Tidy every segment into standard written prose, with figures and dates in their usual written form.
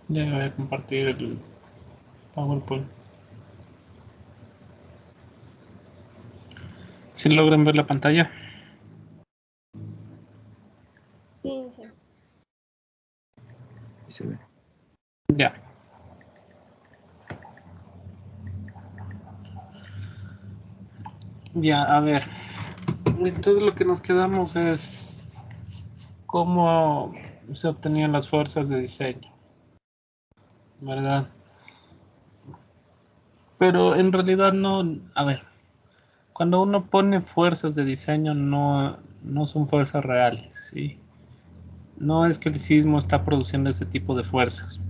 Ya voy a compartir el PowerPoint. ¿Sí logran ver la pantalla? Sí, sí. Se ve. Ya. Ya, a ver. Entonces lo que nos quedamos es cómo se obtenían las fuerzas de diseño, ¿verdad? Pero en realidad no, a ver, cuando uno pone fuerzas de diseño no son fuerzas reales, ¿sí? No es que el sismo está produciendo ese tipo de fuerzas.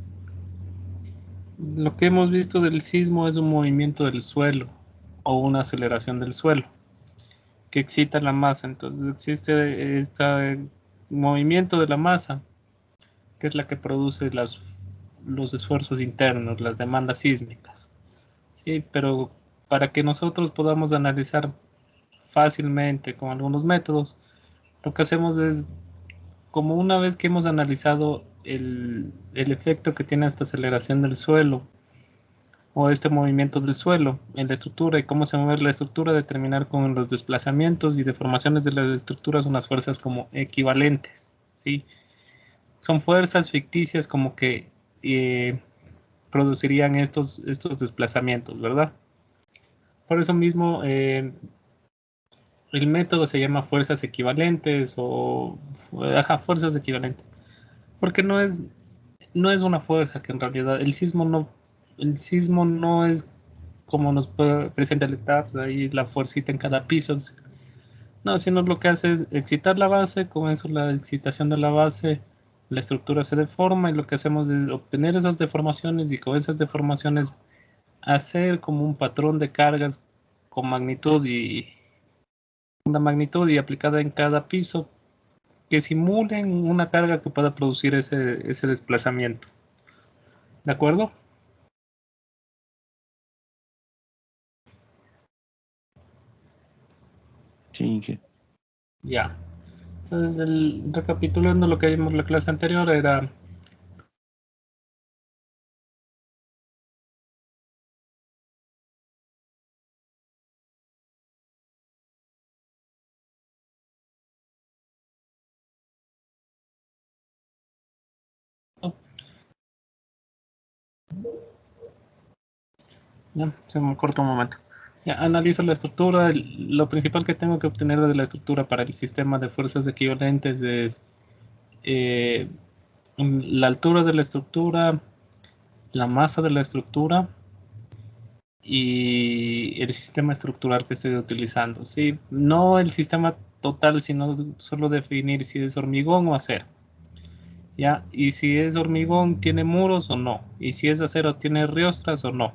Lo que hemos visto del sismo es un movimiento del suelo o una aceleración del suelo que excita la masa. Entonces existe este movimiento de la masa, que es la que produce los esfuerzos internos, las demandas sísmicas. Sí, pero para que nosotros podamos analizar fácilmente con algunos métodos, lo que hacemos es, como una vez que hemos analizado el efecto que tiene esta aceleración del suelo o este movimiento del suelo en la estructura y cómo se mueve la estructura, determinar con los desplazamientos y deformaciones de las estructuras unas fuerzas como equivalentes, ¿sí? Son fuerzas ficticias como que producirían estos desplazamientos, ¿verdad? Por eso mismo el método se llama fuerzas equivalentes o fuerzas equivalentes, porque no es una fuerza que en realidad el sismo no es como nos presenta el TAPS, ahí la fuercita en cada piso. No, sino lo que hace es excitar la base, con eso la excitación de la base, la estructura se deforma y lo que hacemos es obtener esas deformaciones y con esas deformaciones hacer como un patrón de cargas con magnitud y una magnitud y aplicada en cada piso que simulen una carga que pueda producir ese desplazamiento. ¿De acuerdo? Sí, que Ya. Entonces, recapitulando lo que vimos en la clase anterior, era ya, se me cortó un momento. Ya, analizo la estructura. Lo principal que tengo que obtener de la estructura para el sistema de fuerzas equivalentes es la altura de la estructura, la masa de la estructura y el sistema estructural que estoy utilizando. ¿Sí? No el sistema total, sino solo definir si es hormigón o acero. ¿Ya? Y si es hormigón, ¿tiene muros o no? Y si es acero, ¿tiene riostras o no?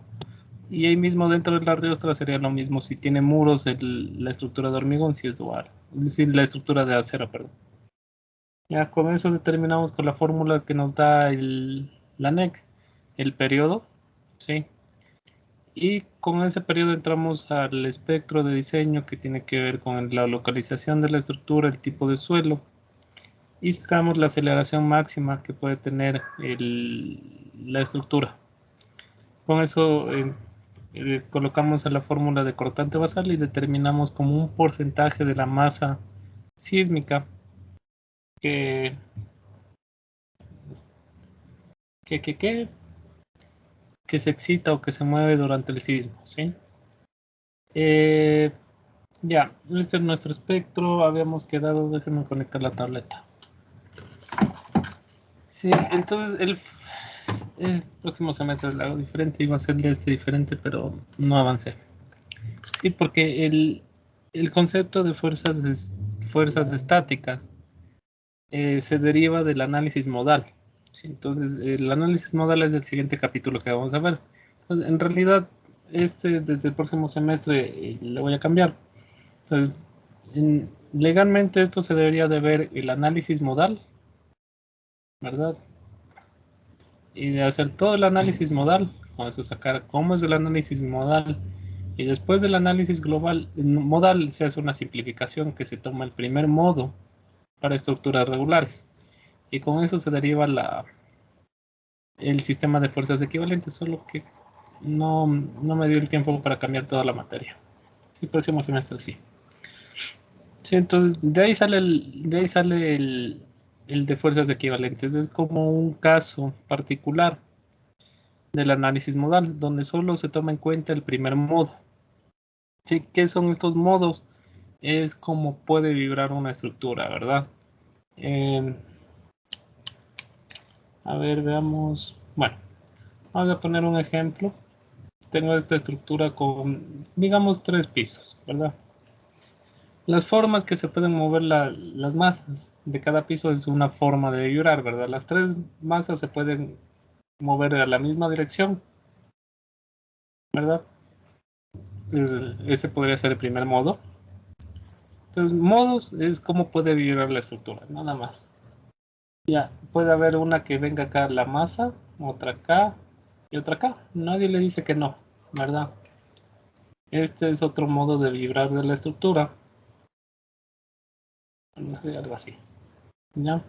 Y ahí mismo dentro de la riostra sería lo mismo si tiene muros la estructura de hormigón, si es dual. Es decir, la estructura de acero, perdón. Ya con eso determinamos con la fórmula que nos da la NEC, el periodo, ¿sí? Y con ese periodo entramos al espectro de diseño que tiene que ver con la localización de la estructura, el tipo de suelo, y sacamos la aceleración máxima que puede tener la estructura. Con eso colocamos a la fórmula de cortante basal y determinamos como un porcentaje de la masa sísmica que, que, que, que, que se excita o que se mueve durante el sismo, ¿sí? Ya, este es nuestro espectro. Habíamos quedado, déjenme conectar la tableta. Sí, entonces el próximo semestre lo hago diferente, iba a ser diferente, pero no avancé. Sí, porque el concepto de fuerzas estáticas se deriva del análisis modal. ¿Sí? Entonces, el análisis modal es el siguiente capítulo que vamos a ver. Entonces, en realidad, desde el próximo semestre le voy a cambiar. Entonces, legalmente esto se debería de ver el análisis modal, ¿verdad? Y de hacer todo el análisis modal, con eso sacar cómo es el análisis modal. Y después del análisis global, se hace una simplificación que se toma el primer modo para estructuras regulares. Y con eso se deriva el sistema de fuerzas equivalentes, solo que no me dio el tiempo para cambiar toda la materia. Sí, próximo semestre sí. Sí, entonces de ahí sale el de fuerzas equivalentes. Es como un caso particular del análisis modal, donde solo se toma en cuenta el primer modo. ¿Sí? ¿Qué son estos modos? Es como puede vibrar una estructura, ¿verdad? Eh, a ver, veamos. Bueno, vamos a poner un ejemplo. Tengo esta estructura con, digamos, 3 pisos, ¿verdad? Las formas que se pueden mover las masas de cada piso es una forma de vibrar, ¿verdad? Las 3 masas se pueden mover a la misma dirección, ¿verdad? Ese podría ser el primer modo. Entonces, modos es cómo puede vibrar la estructura, nada más. Ya, puede haber una que venga acá la masa, otra acá y otra acá. Nadie le dice que no, ¿verdad? Este es otro modo de vibrar de la estructura. No sé, algo así. ¿Ya?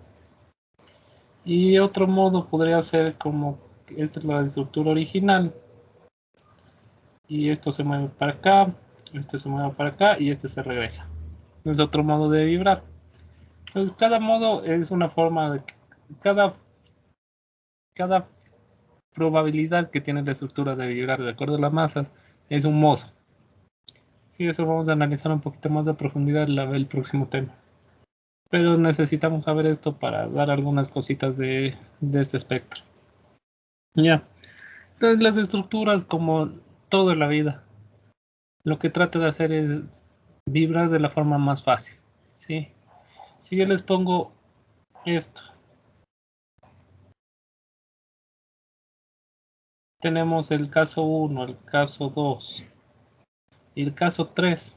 Y otro modo podría ser como, esta es la estructura original. Y esto se mueve para acá, este se mueve para acá y este se regresa. Es otro modo de vibrar. Entonces, cada modo es una forma de... Cada, cada probabilidad que tiene la estructura de vibrar de acuerdo a las masas es un modo. Sí, eso vamos a analizar un poquito más a profundidad el próximo tema. Pero necesitamos saber esto para dar algunas cositas de este espectro. Ya. Entonces, las estructuras, como todo en la vida, lo que trata de hacer es vibrar de la forma más fácil. ¿Sí? Si yo les pongo esto, tenemos el caso 1, el caso 2 y el caso 3.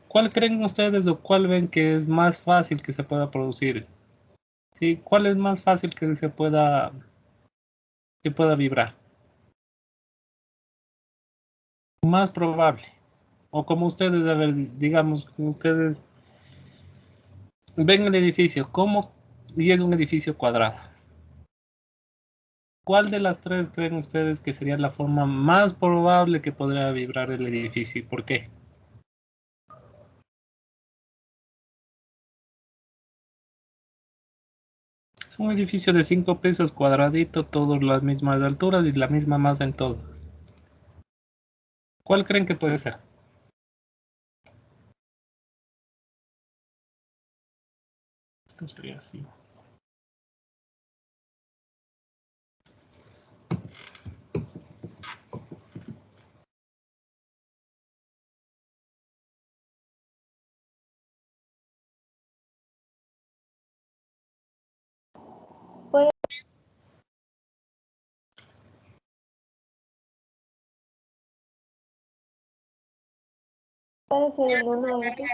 ¿Cuál creen ustedes o cuál ven que es más fácil que se pueda producir? ¿Sí? ¿Cuál es más fácil que pueda vibrar? Más probable. O como ustedes, a ver, digamos, ustedes ven el edificio, ¿cómo? Y es un edificio cuadrado. ¿Cuál de las 3 creen ustedes que sería la forma más probable que podría vibrar el edificio y por qué? Es un edificio de 5 pisos cuadradito, todas las mismas alturas y la misma masa en todas. ¿Cuál creen que puede ser? Esto sería así. Puede, puede ser el 1 20.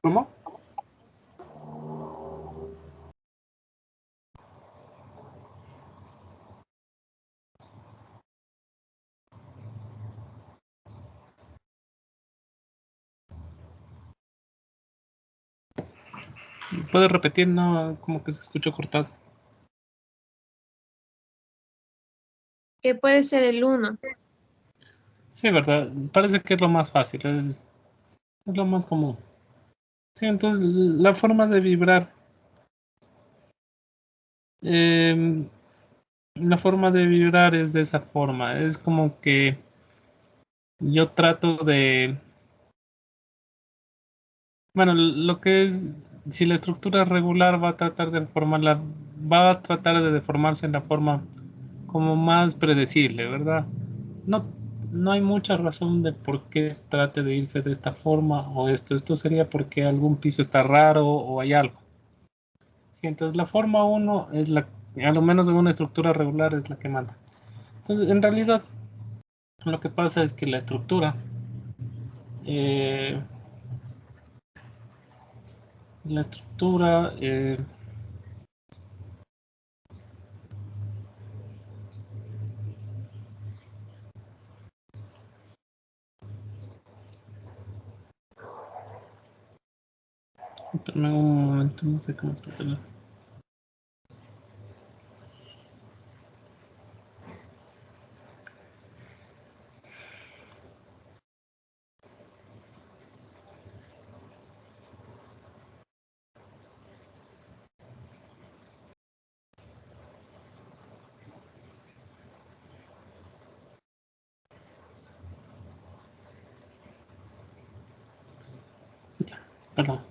¿Cómo? ¿Puede repetir? No, como que se escuchó cortado. Que puede ser el 1. Sí, ¿verdad? Parece que es lo más fácil, es lo más común. Sí, entonces la forma de vibrar, eh, la forma de vibrar es de esa forma. Es como que yo trato de, bueno, lo que es, si la estructura es regular va a tratar de formarla, va a tratar de deformarse en la forma como más predecible, ¿verdad? No, no hay mucha razón de por qué trate de irse de esta forma o esto. Esto sería porque algún piso está raro o hay algo. Sí, entonces la forma uno es a lo menos en una estructura regular es la que manda. Entonces, en realidad, lo que pasa es que eh, la estructura, espérame un momento, no sé cómo explicarlo. Perdón.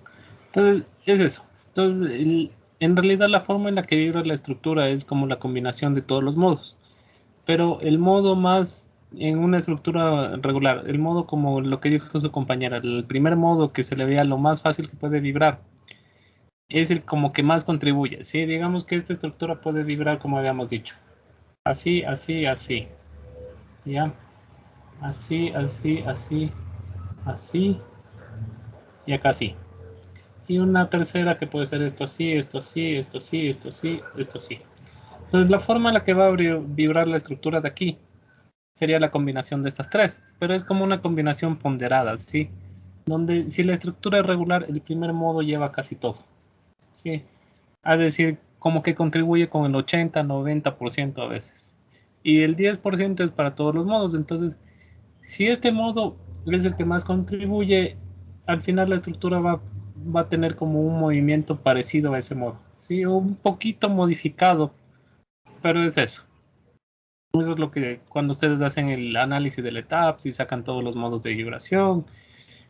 Entonces, es eso. Entonces, en realidad la forma en la que vibra la estructura es como la combinación de todos los modos. Pero el modo más en una estructura regular, el modo como lo que dijo su compañera, el primer modo que se le vea lo más fácil que puede vibrar, es el como que más contribuye, ¿sí? Digamos que esta estructura puede vibrar como habíamos dicho. Así, así, así. ¿Ya? Así, así, así, así. Y acá sí. Y una tercera que puede ser esto así, esto así, esto así, esto así, esto así. Entonces la forma en la que va a vibrar la estructura de aquí sería la combinación de estas tres, pero es como una combinación ponderada, ¿sí? Donde si la estructura es regular, el primer modo lleva casi todo, ¿sí? Es decir, como que contribuye con el 80-90% a veces. Y el 10% es para todos los modos. Entonces, si este modo es el que más contribuye, al final la estructura va a tener como un movimiento parecido a ese modo, ¿sí? Un poquito modificado, pero es eso. Eso es lo que cuando ustedes hacen el análisis del ETAPS y sacan todos los modos de vibración,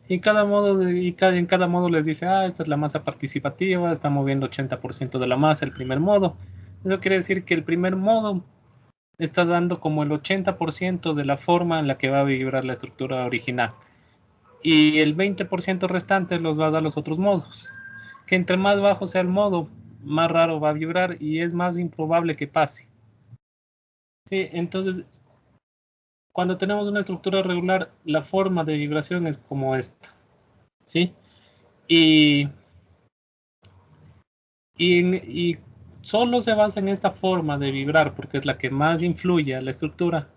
y cada modo en cada modo les dice, esta es la masa participativa, está moviendo 80% de la masa el primer modo. Eso quiere decir que el primer modo está dando como el 80% de la forma en la que va a vibrar la estructura original. Y el 20% restante los va a dar los otros modos. Que entre más bajo sea el modo, más raro va a vibrar y es más improbable que pase. Sí, entonces cuando tenemos una estructura regular, la forma de vibración es como esta, ¿sí? Y, y solo se basa en esta forma de vibrar, porque es la que más influye a la estructura,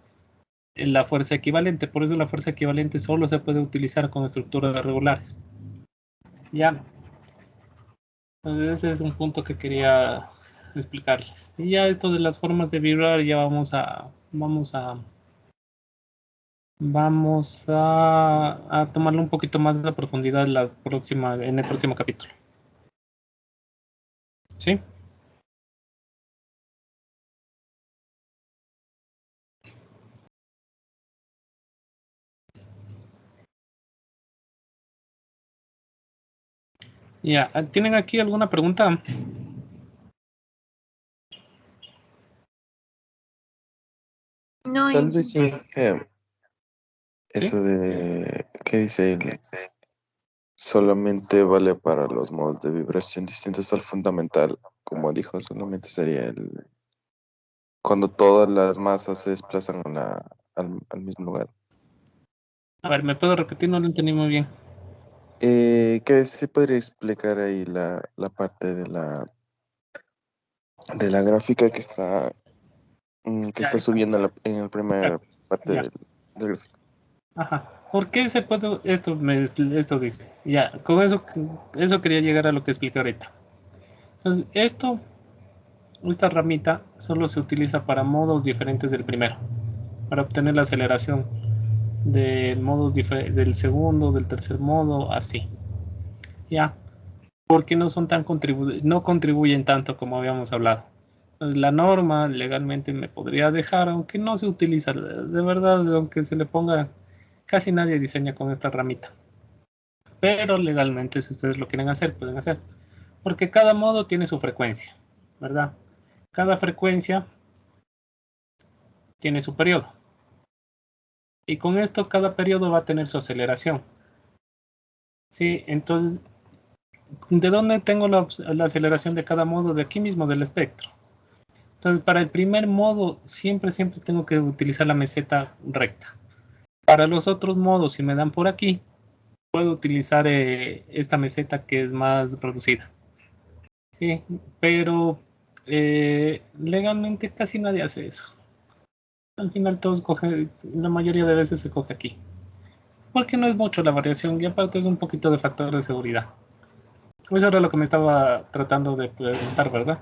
en la fuerza equivalente. Por eso la fuerza equivalente solo se puede utilizar con estructuras regulares. Ya, entonces ese es un punto que quería explicarles. Y ya esto de las formas de vibrar, ya vamos a tomarlo un poquito más de profundidad en el próximo capítulo. ¿Sí? Ya, ¿tienen aquí alguna pregunta? No, Tal vez sí, ¿Sí? eso de, ¿qué dice él? Solamente vale para los modos de vibración distintos al fundamental, como dijo, solamente sería cuando todas las masas se desplazan al mismo lugar. A ver, ¿me puedo repetir? No lo entendí muy bien. ¿Qué se podría explicar ahí la parte de la gráfica que Ya, está subiendo en la primera exacto. parte Ya. del gráfico? Ajá. ¿Por qué se puede? Esto dice. Ya, con eso quería llegar a lo que expliqué ahorita. Entonces, esta ramita solo se utiliza para modos diferentes del primero, para obtener la aceleración de modos del segundo, del tercer modo, así. Ya. Porque no son no contribuyen tanto como habíamos hablado. Entonces, la norma legalmente me podría dejar, aunque no se utiliza, de verdad, aunque se le ponga, casi nadie diseña con esta ramita. Pero legalmente, si ustedes lo quieren hacer, pueden hacer. Porque cada modo tiene su frecuencia, ¿verdad? Cada frecuencia tiene su periodo. Y con esto, cada periodo va a tener su aceleración. ¿Sí? Entonces, ¿de dónde tengo la aceleración de cada modo? De aquí mismo, del espectro. Entonces, para el primer modo, siempre tengo que utilizar la meseta recta. Para los otros modos, si me dan por aquí, puedo utilizar esta meseta que es más reducida. Sí, pero legalmente casi nadie hace eso. Al final todos cogen, la mayoría de veces se coge aquí. Porque no es mucho la variación y aparte es un poquito de factor de seguridad. Eso era lo que me estaba tratando de preguntar, ¿verdad?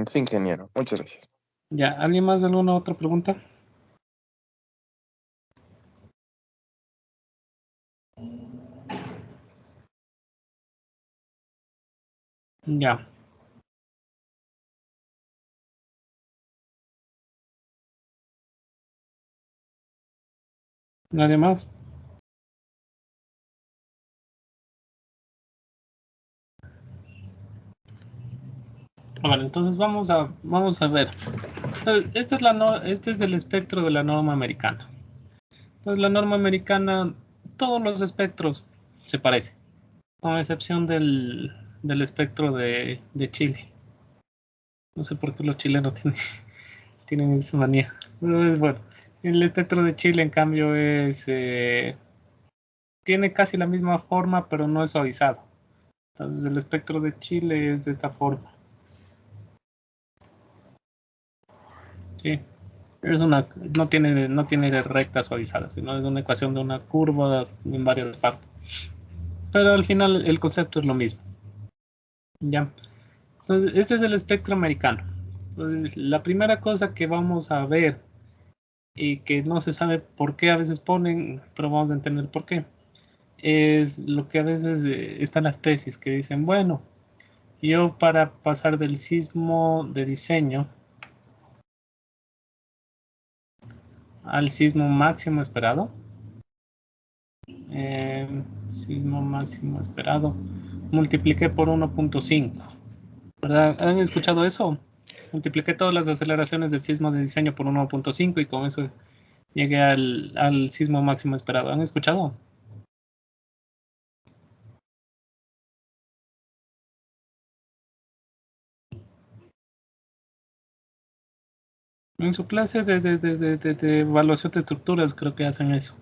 Sí, ingeniero, muchas gracias. Ya, ¿alguien más alguna otra pregunta? Ya. ¿Nadie más? Bueno, entonces vamos a ver. Este es el espectro de la norma americana. Entonces, la norma americana, todos los espectros se parecen, con excepción del espectro de Chile. No sé por qué los chilenos tienen esa manía. Pero bueno, el espectro de Chile, en cambio, tiene casi la misma forma, pero no es suavizado. Entonces, el espectro de Chile es de esta forma. Sí. No tiene rectas suavizadas, sino es una ecuación de una curva en varias partes. Pero al final el concepto es lo mismo. ¿Ya? Entonces, este es el espectro americano. Entonces, la primera cosa que vamos a ver y que no se sabe por qué a veces ponen, pero vamos a entender por qué, es lo que a veces están las tesis que dicen, bueno, yo para pasar del sismo de diseño al sismo máximo esperado, eh, sismo máximo esperado, multipliqué por 1.5. ¿Verdad? ¿Han escuchado eso? Multipliqué todas las aceleraciones del sismo de diseño por 1.5 y con eso llegué al sismo máximo esperado. ¿Han escuchado? En su clase de evaluación de estructuras creo que hacen eso.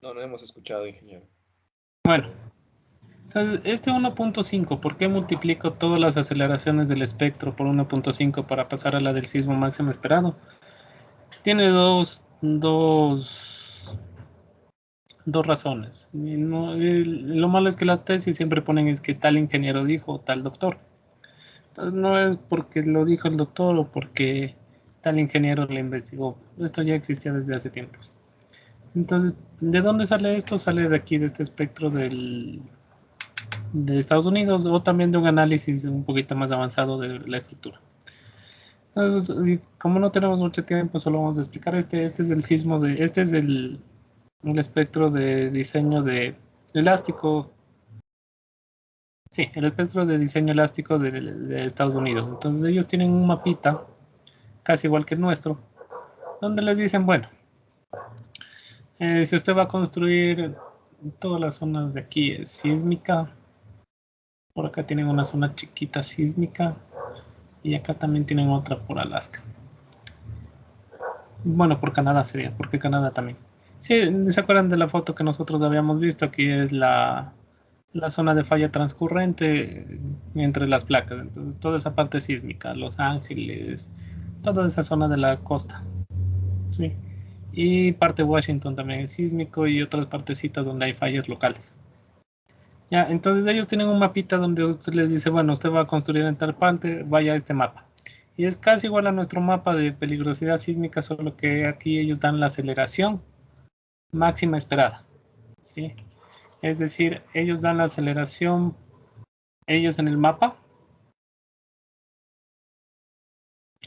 No, no hemos escuchado, ingeniero. Bueno, entonces este 1.5, ¿por qué multiplico todas las aceleraciones del espectro por 1.5 para pasar a la del sismo máximo esperado? Tiene dos razones. Lo malo es que la tesis siempre ponen es que tal ingeniero dijo o tal doctor. Entonces no es porque lo dijo el doctor o porque tal ingeniero le investigó. Esto ya existía desde hace tiempos. Entonces, ¿de dónde sale esto? Sale de aquí, de este espectro de Estados Unidos o también de un análisis un poquito más avanzado de la estructura. Entonces, como no tenemos mucho tiempo, solo vamos a explicar este es el sismo este es el espectro de diseño de elástico. Sí, el espectro de diseño elástico de Estados Unidos. Entonces ellos tienen un mapita, casi igual que el nuestro, donde les dicen, bueno, si usted va a construir toda la zona de aquí es sísmica, por acá tienen una zona chiquita sísmica y acá también tienen otra por Alaska. Bueno, por Canadá sería, porque Canadá también. Sí, ¿se acuerdan de la foto que nosotros habíamos visto? Aquí es la zona de falla transcurrente entre las placas. Entonces, toda esa parte sísmica, Los Ángeles, toda esa zona de la costa. Sí. Y parte de Washington también es sísmico y otras partecitas donde hay fallas locales. Ya, entonces ellos tienen un mapita donde usted les dice, bueno, usted va a construir en tal parte, vaya a este mapa. Y es casi igual a nuestro mapa de peligrosidad sísmica, solo que aquí ellos dan la aceleración máxima esperada. ¿Sí? Es decir, ellos dan la aceleración, ellos en el mapa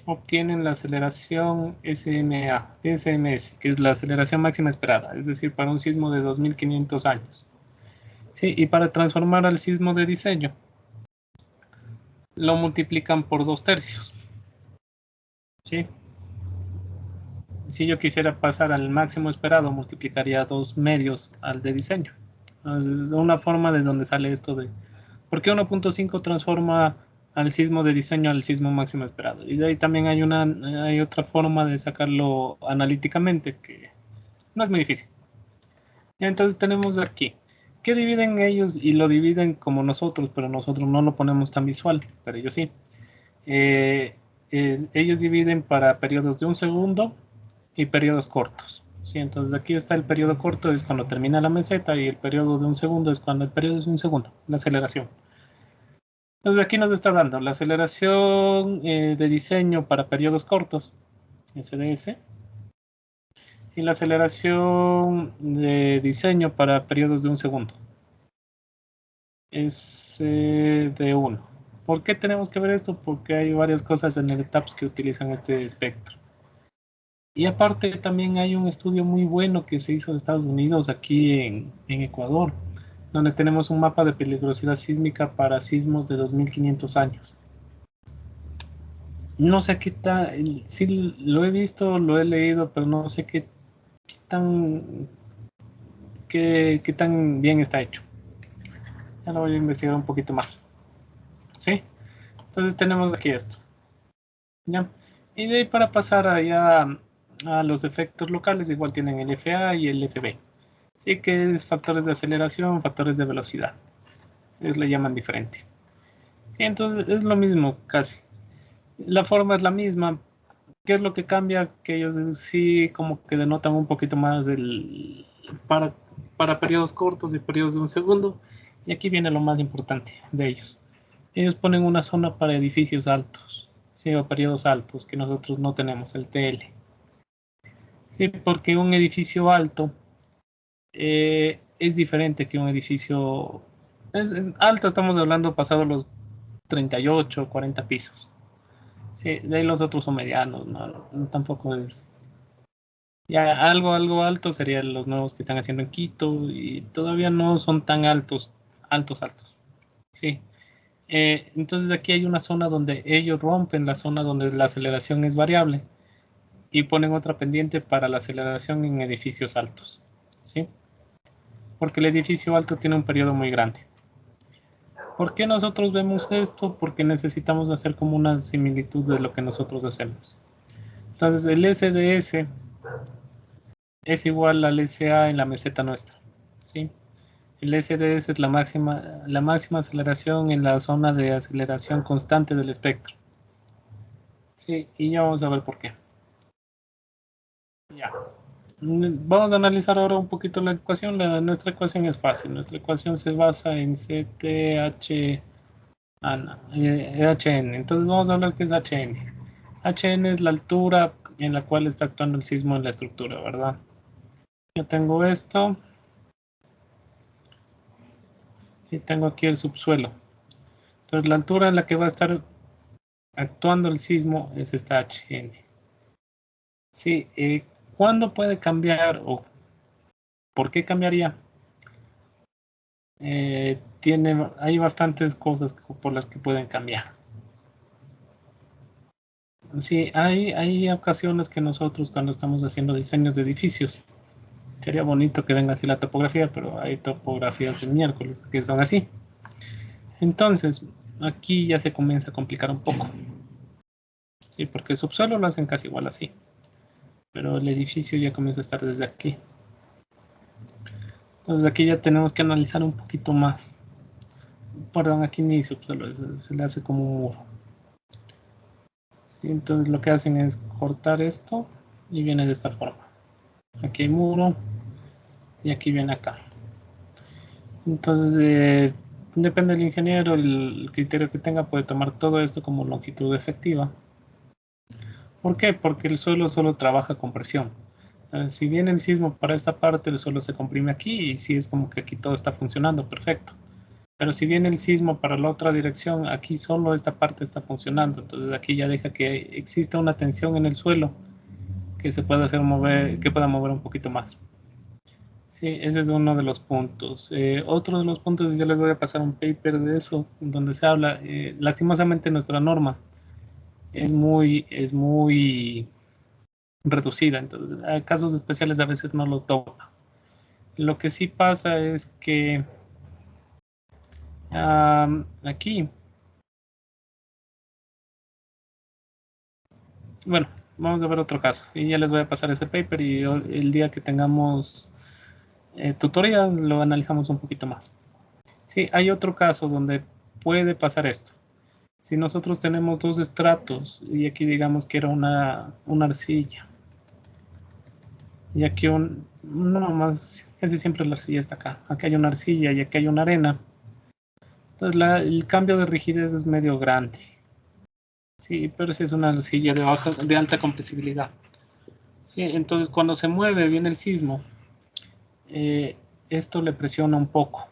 obtienen la aceleración SMS, que es la aceleración máxima esperada, es decir, para un sismo de 2500 años. Sí, y para transformar al sismo de diseño, lo multiplican por 2/3. ¿Sí? Si yo quisiera pasar al máximo esperado, multiplicaría 2/2 al de diseño. Entonces, es una forma de donde sale esto de por qué 1.5 transforma al sismo de diseño al sismo máximo esperado. Y de ahí también hay otra forma de sacarlo analíticamente que no es muy difícil. Y entonces tenemos aquí, ¿qué dividen ellos? Y lo dividen como nosotros, pero nosotros no lo ponemos tan visual, pero ellos sí. Ellos dividen para periodos de 1 segundo y periodos cortos. ¿Sí? Entonces aquí está el periodo corto, es cuando termina la meseta, y el periodo de 1 segundo es cuando el periodo es 1 segundo, la aceleración. Entonces aquí nos está dando la aceleración de diseño para periodos cortos, SDS, y la aceleración de diseño para periodos de 1 segundo, es de 1. ¿Por qué tenemos que ver esto? Porque hay varias cosas en el TAPS que utilizan este espectro. Y aparte también hay un estudio muy bueno que se hizo en Estados Unidos, aquí en Ecuador, donde tenemos un mapa de peligrosidad sísmica para sismos de 2500 años. No sé qué tal, sí lo he visto, lo he leído, pero no sé qué tan bien está hecho. Ya lo voy a investigar un poquito más. ¿Sí? Entonces tenemos aquí esto. ¿Ya? Y de ahí para pasar allá a los efectos locales, igual tienen el FA y el FB. Sí, que es factores de aceleración, factores de velocidad. Ellos le llaman diferente. Sí, entonces es lo mismo casi. La forma es la misma. ¿Qué es lo que cambia? Que ellos sí como que denotan un poquito más para periodos cortos y periodos de un segundo. Y aquí viene lo más importante de ellos. Ellos ponen una zona para edificios altos, ¿sí? O periodos altos, que nosotros no tenemos, el TL. Sí, porque un edificio alto es diferente que un edificio es alto, estamos hablando pasado los 38, 40 pisos. Sí, de ahí los otros son medianos, no tampoco es. Ya algo alto serían los nuevos que están haciendo en Quito y todavía no son tan altos. Sí. Entonces aquí hay una zona donde ellos rompen la zona donde la aceleración es variable y ponen otra pendiente para la aceleración en edificios altos. ¿Sí? Porque el edificio alto tiene un periodo muy grande. ¿Por qué nosotros vemos esto? Porque necesitamos hacer como una similitud de lo que nosotros hacemos. Entonces el SDS es igual al SA en la meseta nuestra. ¿Sí? El SDS es la máxima aceleración en la zona de aceleración constante del espectro. Sí, y ya vamos a ver por qué. Ya. Vamos a analizar ahora un poquito la ecuación. Nuestra ecuación es fácil. Nuestra ecuación se basa en CTH, HN. Entonces vamos a hablar qué es HN. HN es la altura en la cual está actuando el sismo en la estructura, ¿verdad? Yo tengo esto. Y tengo aquí el subsuelo. Entonces la altura en la que va a estar actuando el sismo es esta HN. Sí, ¿cuándo puede cambiar o por qué cambiaría? Hay bastantes cosas por las que pueden cambiar. Sí, hay ocasiones que nosotros cuando estamos haciendo diseños de edificios, sería bonito que venga así la topografía, pero hay topografías de miércoles que son así. Entonces, aquí ya se comienza a complicar un poco. Sí, porque el subsuelo lo hacen casi igual así. Pero el edificio ya comienza a estar desde aquí. Entonces aquí ya tenemos que analizar un poquito más. Perdón, aquí ni subsuelo, se le hace como un muro. ¿Sí? Entonces lo que hacen es cortar esto y viene de esta forma. Aquí hay muro y aquí viene acá. Entonces, depende del ingeniero, el criterio que tenga, puede tomar todo esto como longitud efectiva. ¿Por qué? Porque el suelo solo trabaja con presión. Si viene el sismo para esta parte, el suelo se comprime aquí y sí es como que aquí todo está funcionando perfecto. Pero si viene el sismo para la otra dirección, aquí solo esta parte está funcionando. Entonces aquí ya deja que exista una tensión en el suelo que se pueda hacer mover, que pueda mover un poquito más. Sí, ese es uno de los puntos. Otro de los puntos, yo les voy a pasar un paper de eso, donde se habla, lastimosamente nuestra norma es muy reducida, entonces a casos especiales a veces no lo toma. Lo que sí pasa es que aquí, bueno, vamos a ver otro caso y ya les voy a pasar ese paper y el día que tengamos tutoría lo analizamos un poquito más. Sí, hay otro caso donde puede pasar esto. Si nosotros tenemos dos estratos y aquí digamos que era una arcilla y aquí no más, casi siempre la arcilla está acá. Aquí hay una arcilla y aquí hay una arena. Entonces el cambio de rigidez es medio grande. Sí, pero si es una arcilla de alta compresibilidad. Sí, entonces cuando se mueve viene el sismo, esto le presiona un poco.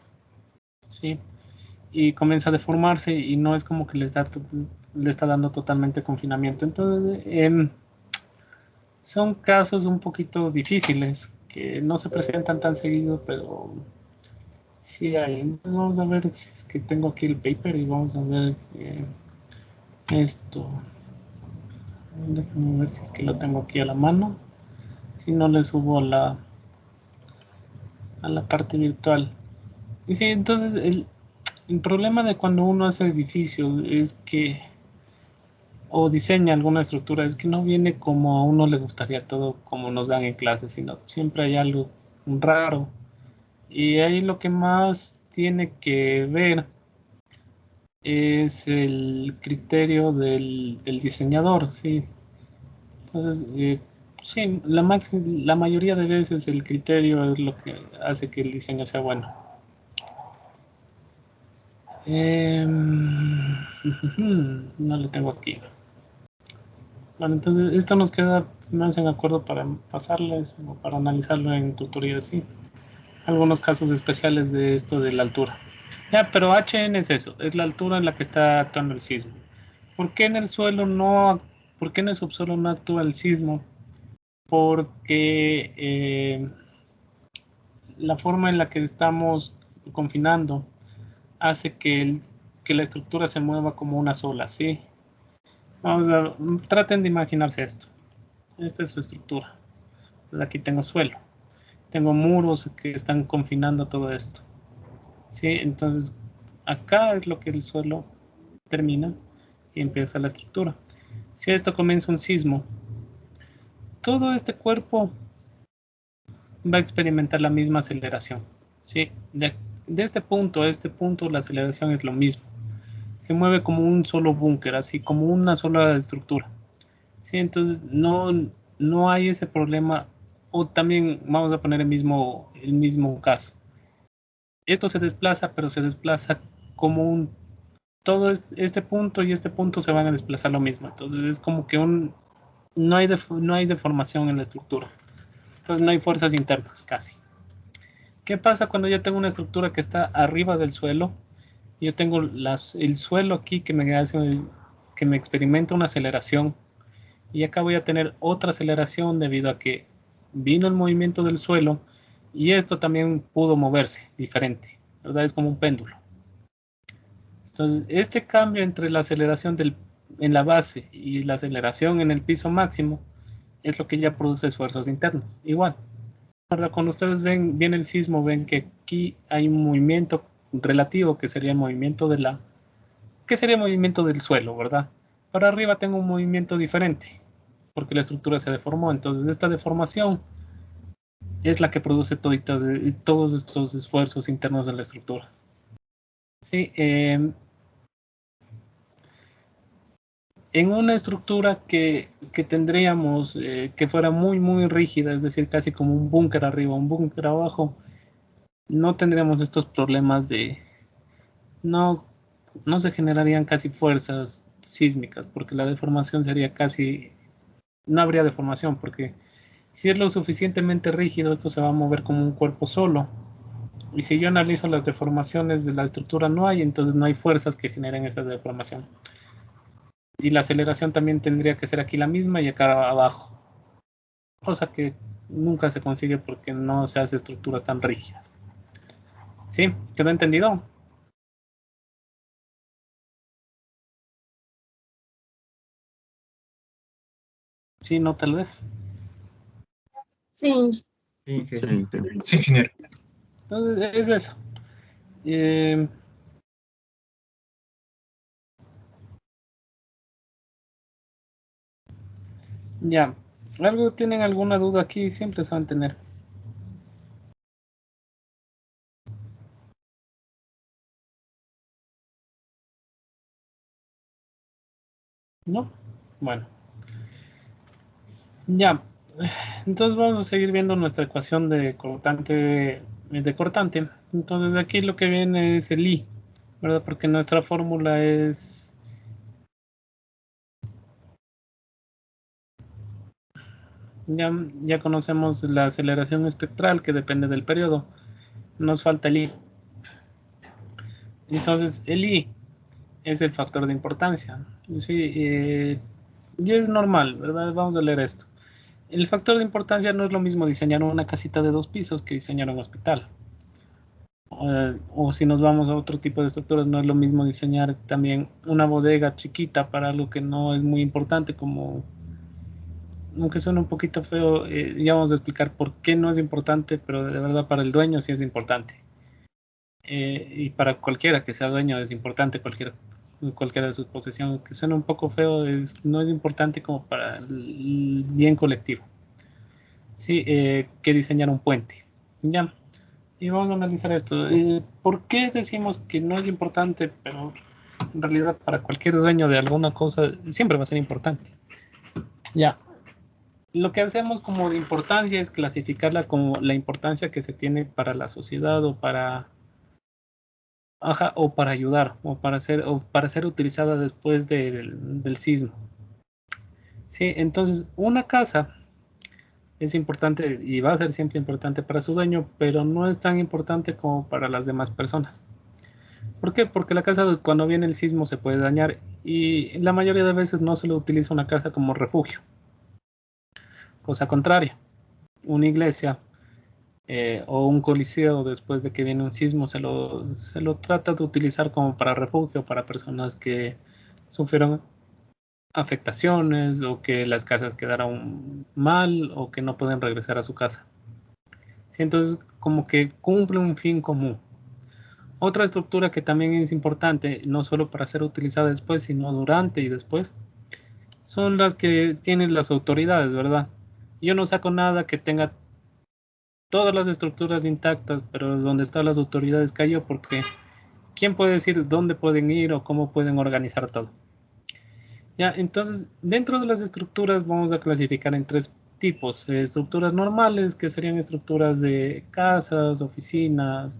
Sí, y comienza a deformarse y no es como que le está dando totalmente confinamiento. Entonces, Son casos un poquito difíciles, que no se presentan tan seguido, pero sí hay. Vamos a ver si es que tengo aquí el paper y vamos a ver esto. Déjame ver si es que lo tengo aquí a la mano. Si no, le subo a la parte virtual. Y sí, entonces el problema de cuando uno hace edificios es que, o diseña alguna estructura, es que no viene como a uno le gustaría todo como nos dan en clase, sino siempre hay algo raro. Y ahí lo que más tiene que ver es el criterio del diseñador, ¿sí? Entonces, sí, la mayoría de veces el criterio es lo que hace que el diseño sea bueno. No le tengo aquí. Bueno, entonces esto nos queda más en acuerdo para pasarles o para analizarlo en tutorías, sí. Algunos casos especiales de esto de la altura. Ya, pero HN es eso, es la altura en la que está actuando el sismo. ¿Por qué en el suelo por qué en el subsuelo no actúa el sismo? Porque la forma en la que estamos confinando hace que la estructura se mueva como una sola, ¿sí? Vamos a traten de imaginarse esto. Esta es su estructura. Aquí tengo suelo. Tengo muros que están confinando todo esto. ¿Sí? Entonces, acá es lo que el suelo termina y empieza la estructura. Si esto comienza un sismo, todo este cuerpo va a experimentar la misma aceleración. ¿Sí? De este punto a este punto la aceleración es lo mismo. Se mueve como un solo búnker, así como una sola estructura. ¿Sí? Entonces no hay ese problema. O también vamos a poner el mismo caso. Esto se desplaza, pero se desplaza como todo este punto y este punto se van a desplazar lo mismo. Entonces es como que no hay deformación en la estructura. Entonces no hay fuerzas internas casi. ¿Qué pasa cuando yo tengo una estructura que está arriba del suelo? Yo tengo el suelo aquí que me experimenta una aceleración, y acá voy a tener otra aceleración debido a que vino el movimiento del suelo y esto también pudo moverse diferente, ¿verdad? Es como un péndulo. Entonces, este cambio entre la aceleración en la base y la aceleración en el piso máximo es lo que ya produce esfuerzos internos. Igual, ¿verdad? Cuando ustedes viene el sismo, ven que aquí hay un movimiento relativo que sería el movimiento movimiento del suelo, ¿verdad? Para arriba tengo un movimiento diferente porque la estructura se deformó. Entonces, esta deformación es la que produce todos estos esfuerzos internos de la estructura. Sí, en una estructura que tendríamos que fuera muy rígida, es decir, casi como un búnker arriba, un búnker abajo, no tendríamos estos problemas no se generarían casi fuerzas sísmicas, porque la deformación sería no habría deformación, porque si es lo suficientemente rígido, esto se va a mover como un cuerpo solo. Y si yo analizo las deformaciones de la estructura, no hay, entonces no hay fuerzas que generen esa deformación. Y la aceleración también tendría que ser aquí la misma y acá abajo. Cosa que nunca se consigue porque no se hace estructuras tan rígidas. ¿Sí? ¿Quedó entendido? Sí, no, tal vez. Sí. Sí, Sí, sí, ingeniero. Entonces, es eso. Ya. ¿Tienen alguna duda aquí? Siempre se van a tener. ¿No? Bueno. Ya. Entonces vamos a seguir viendo nuestra ecuación de cortante. Entonces aquí lo que viene es el I, ¿verdad? Porque nuestra fórmula es... Ya conocemos la aceleración espectral que depende del periodo. Nos falta el I. Entonces el I es el factor de importancia. Sí, y es normal, ¿verdad? Vamos a leer esto. El factor de importancia no es lo mismo diseñar una casita de 2 pisos que diseñar un hospital. O si nos vamos a otro tipo de estructuras, no es lo mismo diseñar también una bodega chiquita para algo que no es muy importante, como, aunque suena un poquito feo, ya vamos a explicar por qué no es importante, pero de verdad para el dueño sí es importante. Y para cualquiera que sea dueño es importante, cualquiera de sus posesiones, que suena un poco feo, no es importante como para el bien colectivo. Sí, que diseñar un puente. Ya. Y vamos a analizar esto. ¿Por qué decimos que no es importante, pero en realidad para cualquier dueño de alguna cosa siempre va a ser importante? Ya. Lo que hacemos como de importancia es clasificarla como la importancia que se tiene para la sociedad o para, ajá, o para ayudar o para ser utilizada después del sismo. Sí, entonces una casa es importante y va a ser siempre importante para su dueño, pero no es tan importante como para las demás personas. ¿Por qué? Porque la casa cuando viene el sismo se puede dañar y la mayoría de veces no se le utiliza una casa como refugio. Cosa contraria, una iglesia o un coliseo después de que viene un sismo se lo trata de utilizar como para refugio para personas que sufrieron afectaciones o que las casas quedaron mal o que no pueden regresar a su casa. Sí, entonces, como que cumple un fin común. Otra estructura que también es importante, no solo para ser utilizada después, sino durante y después, son las que tienen las autoridades, ¿verdad? Yo no saco nada que tenga todas las estructuras intactas, pero donde están las autoridades cayó, porque ¿quién puede decir dónde pueden ir o cómo pueden organizar todo? Ya, entonces, dentro de las estructuras vamos a clasificar en 3 tipos. Estructuras normales, que serían estructuras de casas, oficinas,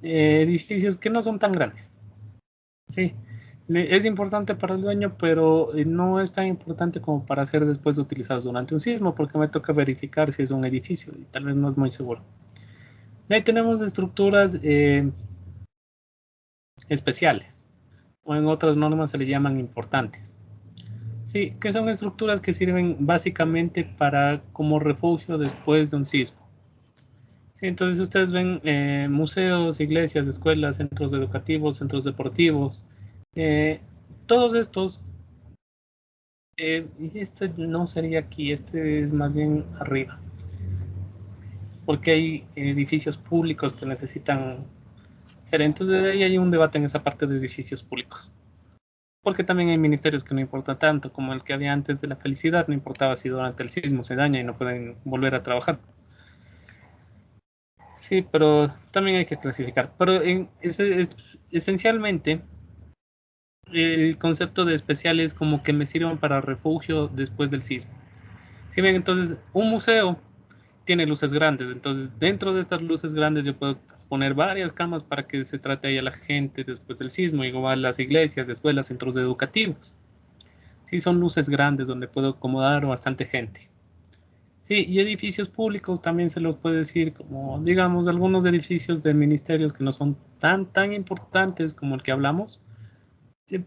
edificios que no son tan grandes. Sí, es importante para el dueño, pero no es tan importante como para ser después utilizados durante un sismo, porque me toca verificar si es un edificio y tal vez no es muy seguro. Y ahí tenemos estructuras especiales, o en otras normas se le llaman importantes. Sí, que son estructuras que sirven básicamente para como refugio después de un sismo. Sí, entonces ustedes ven museos, iglesias, escuelas, centros educativos, centros deportivos, eh, todos estos, y este no sería aquí, este es más bien arriba, porque hay edificios públicos que necesitan ser, entonces ahí hay un debate en esa parte de edificios públicos, porque también hay ministerios que no importa tanto, como el que había antes de la felicidad, no importaba si durante el sismo se daña y no pueden volver a trabajar. Sí, pero también hay que clasificar. Pero esencialmente, el concepto de especial es como que me sirvan para refugio después del sismo. Si bien entonces un museo tiene luces grandes, entonces dentro de estas luces grandes yo puedo poner varias camas para que se trate ahí a la gente después del sismo, igual las iglesias, escuelas, centros educativos. Sí, son luces grandes donde puedo acomodar bastante gente. Sí, y edificios públicos también se los puede decir, como digamos, algunos edificios de ministerios que no son tan importantes como el que hablamos,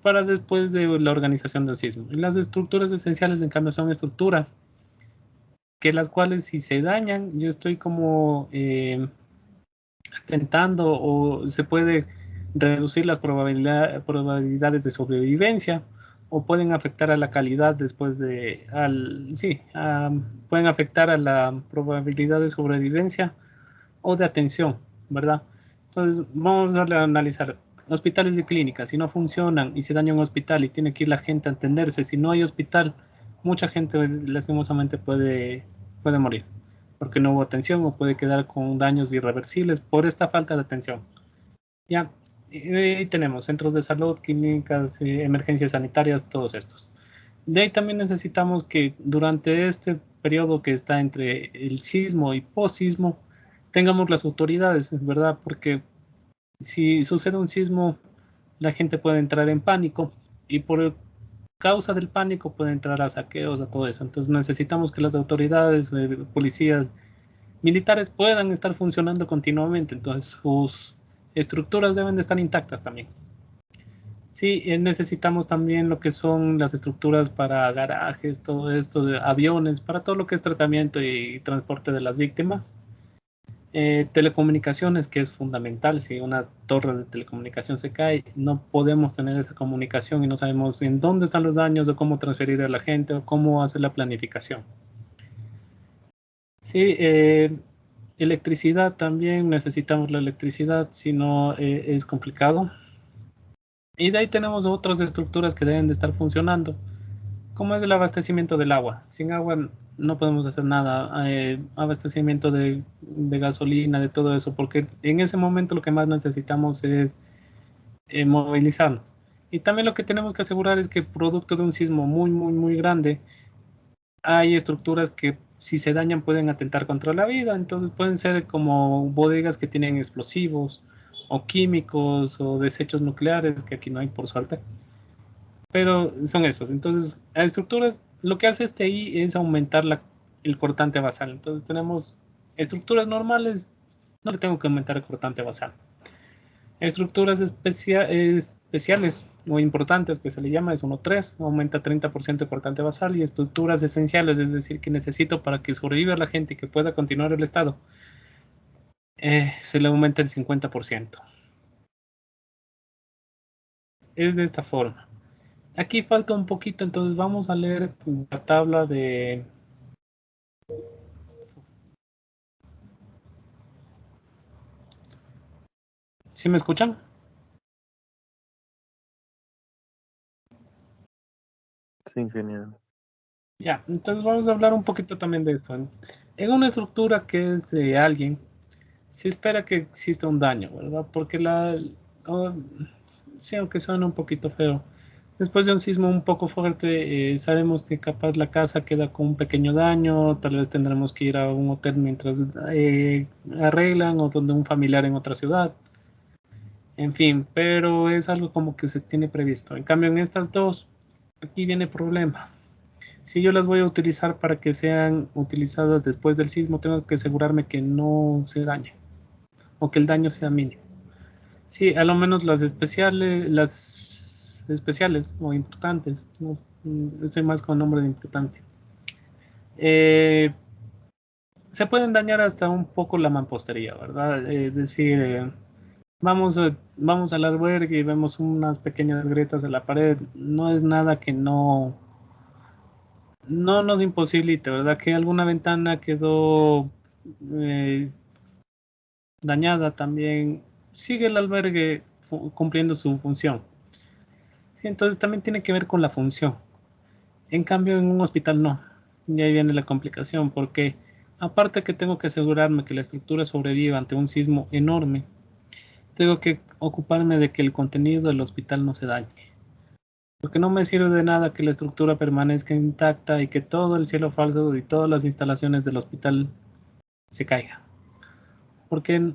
para después de la organización del sismo. Y las estructuras esenciales, en cambio, son estructuras que las cuales si se dañan, yo estoy como atentando o se puede reducir las probabilidades de sobrevivencia o pueden afectar a la calidad después de, pueden afectar a la probabilidad de sobrevivencia o de atención, ¿verdad? Entonces, vamos a analizar hospitales y clínicas. Si no funcionan y se daña un hospital y tiene que ir la gente a atenderse, si no hay hospital, mucha gente lastimosamente puede morir porque no hubo atención o puede quedar con daños irreversibles por esta falta de atención. Ya, y ahí tenemos centros de salud, clínicas, emergencias sanitarias, todos estos. De ahí también necesitamos que durante este periodo que está entre el sismo y post-sismo, tengamos las autoridades, ¿verdad? Porque si sucede un sismo, la gente puede entrar en pánico y por causa del pánico puede entrar a saqueos, a todo eso. Entonces necesitamos que las autoridades, policías, militares puedan estar funcionando continuamente. Entonces sus estructuras deben de estar intactas también. Sí, necesitamos también lo que son las estructuras para garajes, todo esto de aviones, para todo lo que es tratamiento y transporte de las víctimas. Telecomunicaciones, que es fundamental. Si una torre de telecomunicación se cae, no podemos tener esa comunicación y no sabemos en dónde están los daños o cómo transferir a la gente o cómo hacer la planificación. Sí, electricidad también, necesitamos la electricidad, si no es complicado. Y de ahí tenemos otras estructuras que deben de estar funcionando, como es el abastecimiento del agua. Sin agua no podemos hacer nada. Abastecimiento de gasolina, de todo eso, porque en ese momento lo que más necesitamos es movilizarnos. Y también lo que tenemos que asegurar es que producto de un sismo muy, muy, muy grande, hay estructuras que si se dañan pueden atentar contra la vida. Entonces pueden ser como bodegas que tienen explosivos o químicos o desechos nucleares, que aquí no hay por suerte. Pero son esos. Entonces, a estructuras, lo que hace este I es aumentar el cortante basal. Entonces tenemos estructuras normales, no le tengo que aumentar el cortante basal. Estructuras especiales o importantes, que se le llama, es 1.3, aumenta 30% de cortante basal. Y estructuras esenciales, es decir, que necesito para que sobreviva la gente y que pueda continuar el estado, se le aumenta el 50%. Es de esta forma. Aquí falta un poquito, entonces vamos a leer la tabla de... ¿Sí me escuchan? Sí, ingeniero. Ya, entonces vamos a hablar un poquito también de esto. En una estructura que es de alguien, se espera que exista un daño, ¿verdad? Porque sí, aunque suena un poquito feo, después de un sismo un poco fuerte, sabemos que capaz la casa queda con un pequeño daño, tal vez tendremos que ir a un hotel mientras arreglan o donde un familiar en otra ciudad. En fin, pero es algo como que se tiene previsto. En cambio, en estas dos, aquí viene el problema. Si yo las voy a utilizar para que sean utilizadas después del sismo, tengo que asegurarme que no se dañe o que el daño sea mínimo. Sí, a lo menos las especiales o importantes, no, estoy más con nombre de importante. Se pueden dañar hasta un poco la mampostería, ¿verdad? Es decir, vamos al albergue y vemos unas pequeñas grietas en la pared. No es nada que no nos imposibilite, ¿verdad? Que alguna ventana quedó eh, dañada también. Sigue el albergue cumpliendo su función. Sí, entonces también tiene que ver con la función. En cambio, en un hospital no. Y ahí viene la complicación, porque aparte que tengo que asegurarme que la estructura sobreviva ante un sismo enorme, tengo que ocuparme de que el contenido del hospital no se dañe. Porque no me sirve de nada que la estructura permanezca intacta y que todo el cielo falso y todas las instalaciones del hospital se caigan. Porque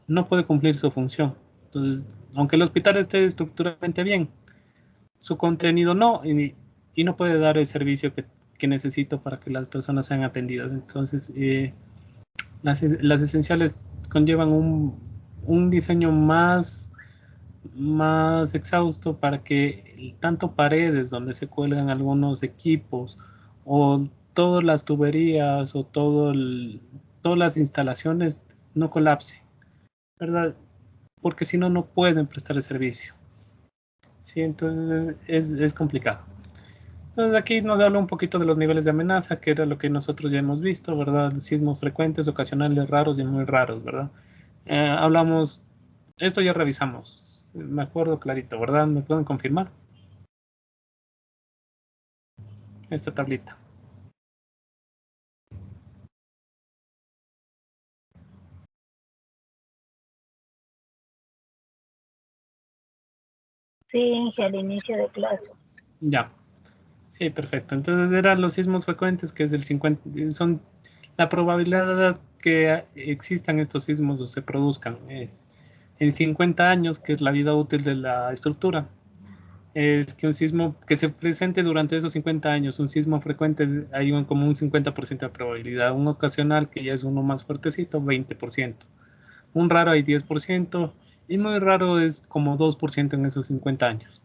no puede cumplir su función. Entonces, aunque el hospital esté estructuralmente bien, su contenido no, y no puede dar el servicio que necesito para que las personas sean atendidas. Entonces, las esenciales conllevan un diseño más exhausto para que tanto paredes donde se cuelgan algunos equipos o todas las tuberías o todas las instalaciones no colapse, ¿verdad? Porque si no, no pueden prestar el servicio. Sí, entonces es complicado. Entonces aquí nos habla un poquito de los niveles de amenaza, que era lo que nosotros ya hemos visto, ¿verdad? Sismos frecuentes, ocasionales, raros y muy raros, ¿verdad? Hablamos, esto ya revisamos, me acuerdo clarito, ¿verdad? ¿Me pueden confirmar esta tablita? Sí, al inicio de clase. Ya, sí, perfecto. Entonces eran los sismos frecuentes, que es el 50, son la probabilidad que existan estos sismos o se produzcan es en 50 años, que es la vida útil de la estructura. Es que un sismo que se presente durante esos 50 años, un sismo frecuente, hay como un 50% de probabilidad, un ocasional que ya es uno más fuertecito, 20%, un raro hay 10%, y muy raro es como 2% en esos 50 años.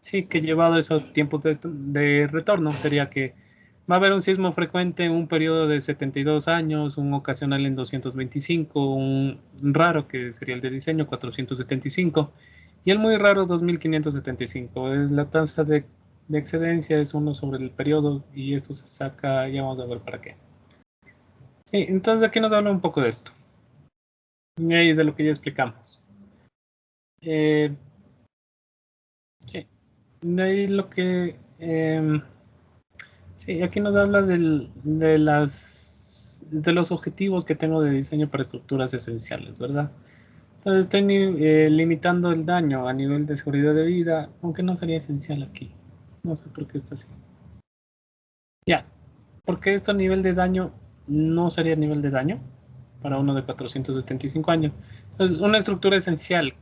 Sí, que llevado esos tiempos de retorno sería que va a haber un sismo frecuente en un periodo de 72 años, un ocasional en 225, un raro que sería el de diseño 475 y el muy raro 2575. La tasa de excedencia es 1 sobre el periodo y esto se saca, ya vamos a ver para qué. Sí, entonces aquí nos habla un poco de esto y de lo que ya explicamos. Sí, de ahí lo que... sí, aquí nos habla de los objetivos que tengo de diseño para estructuras esenciales, ¿verdad? Entonces estoy limitando el daño a nivel de seguridad de vida, aunque no sería esencial aquí. No sé por qué está así. Ya, porque esto a nivel de daño no sería nivel de daño para uno de 475 años. Entonces, una estructura esencial,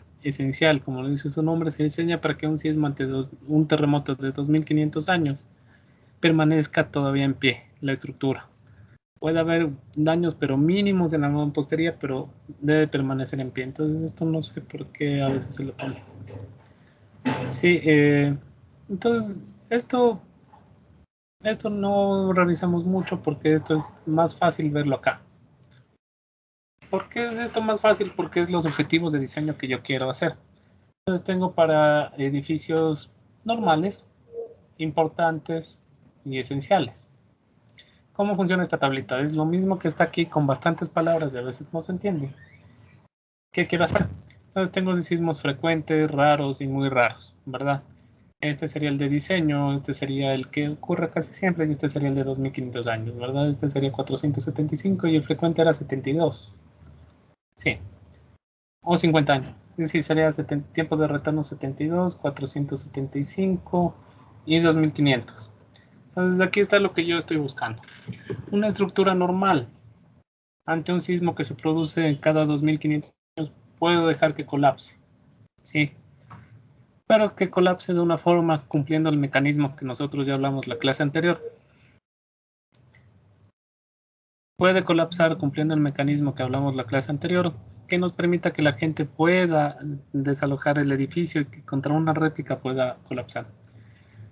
como lo dice su nombre, se diseña para que un sismo ante un terremoto de 2500 años permanezca todavía en pie la estructura. Puede haber daños, pero mínimos en la mampostería, pero debe permanecer en pie. Entonces, esto no sé por qué a veces se le pone. Sí, entonces, esto no revisamos mucho porque esto es más fácil verlo acá. ¿Por qué es esto más fácil? Porque es los objetivos de diseño que yo quiero hacer. Entonces, tengo para edificios normales, importantes y esenciales. ¿Cómo funciona esta tablita? Es lo mismo que está aquí con bastantes palabras y a veces no se entiende. ¿Qué quiero hacer? Entonces tengo sismos frecuentes, raros y muy raros, ¿verdad? Este sería el de diseño, este sería el que ocurre casi siempre y este sería el de 2500 años, ¿verdad? Este sería 475 y el frecuente era 72. Sí, o 50 años. Es decir, sería tiempo de retorno 72, 475 y 2500. Entonces aquí está lo que yo estoy buscando. Una estructura normal ante un sismo que se produce cada 2500 años, puedo dejar que colapse, ¿sí? Pero que colapse de una forma cumpliendo el mecanismo que nosotros ya hablamos la clase anterior. Puede colapsar cumpliendo el mecanismo que hablamos la clase anterior, que nos permita que la gente pueda desalojar el edificio y que contra una réplica pueda colapsar.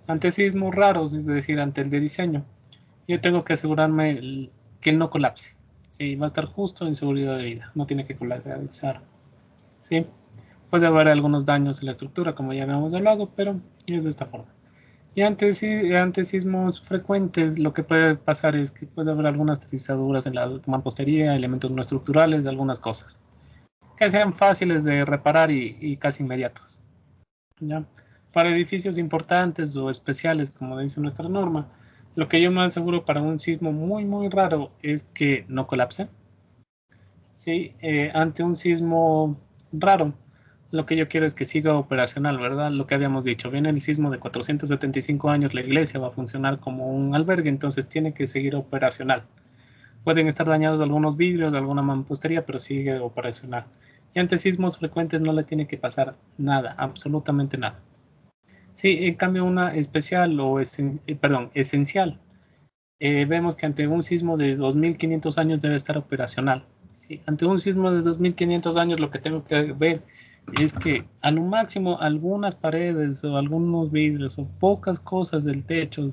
Ante sismos raros, es decir, ante el de diseño, yo tengo que asegurarme que no colapse. Sí, va a estar justo en seguridad de vida, no tiene que colapsar. ¿Sí? Puede haber algunos daños en la estructura, como ya habíamos hablado, pero es de ante ante sismos frecuentes, lo que puede pasar es que puede haber algunas trizaduras en la mampostería, elementos no estructurales de algunas cosas, que sean fáciles de reparar y casi inmediatos. ¿Ya? Para edificios importantes o especiales, como dice nuestra norma, lo que yo me aseguro para un sismo muy raro es que no colapse. ¿Sí? Ante un sismo raro, lo que yo quiero es que siga operacional, ¿verdad? Lo que habíamos dicho, viene el sismo de 475 años, la iglesia va a funcionar como un albergue, entonces tiene que seguir operacional. Pueden estar dañados algunos vidrios, alguna mampostería, pero sigue operacional. Y ante sismos frecuentes no le tiene que pasar nada, absolutamente nada. Sí, en cambio una especial o esencial, vemos que ante un sismo de 2500 años debe estar operacional. ¿Sí? Ante un sismo de 2500 años lo que tengo que ver es que a lo máximo algunas paredes o algunos vidrios o pocas cosas del techo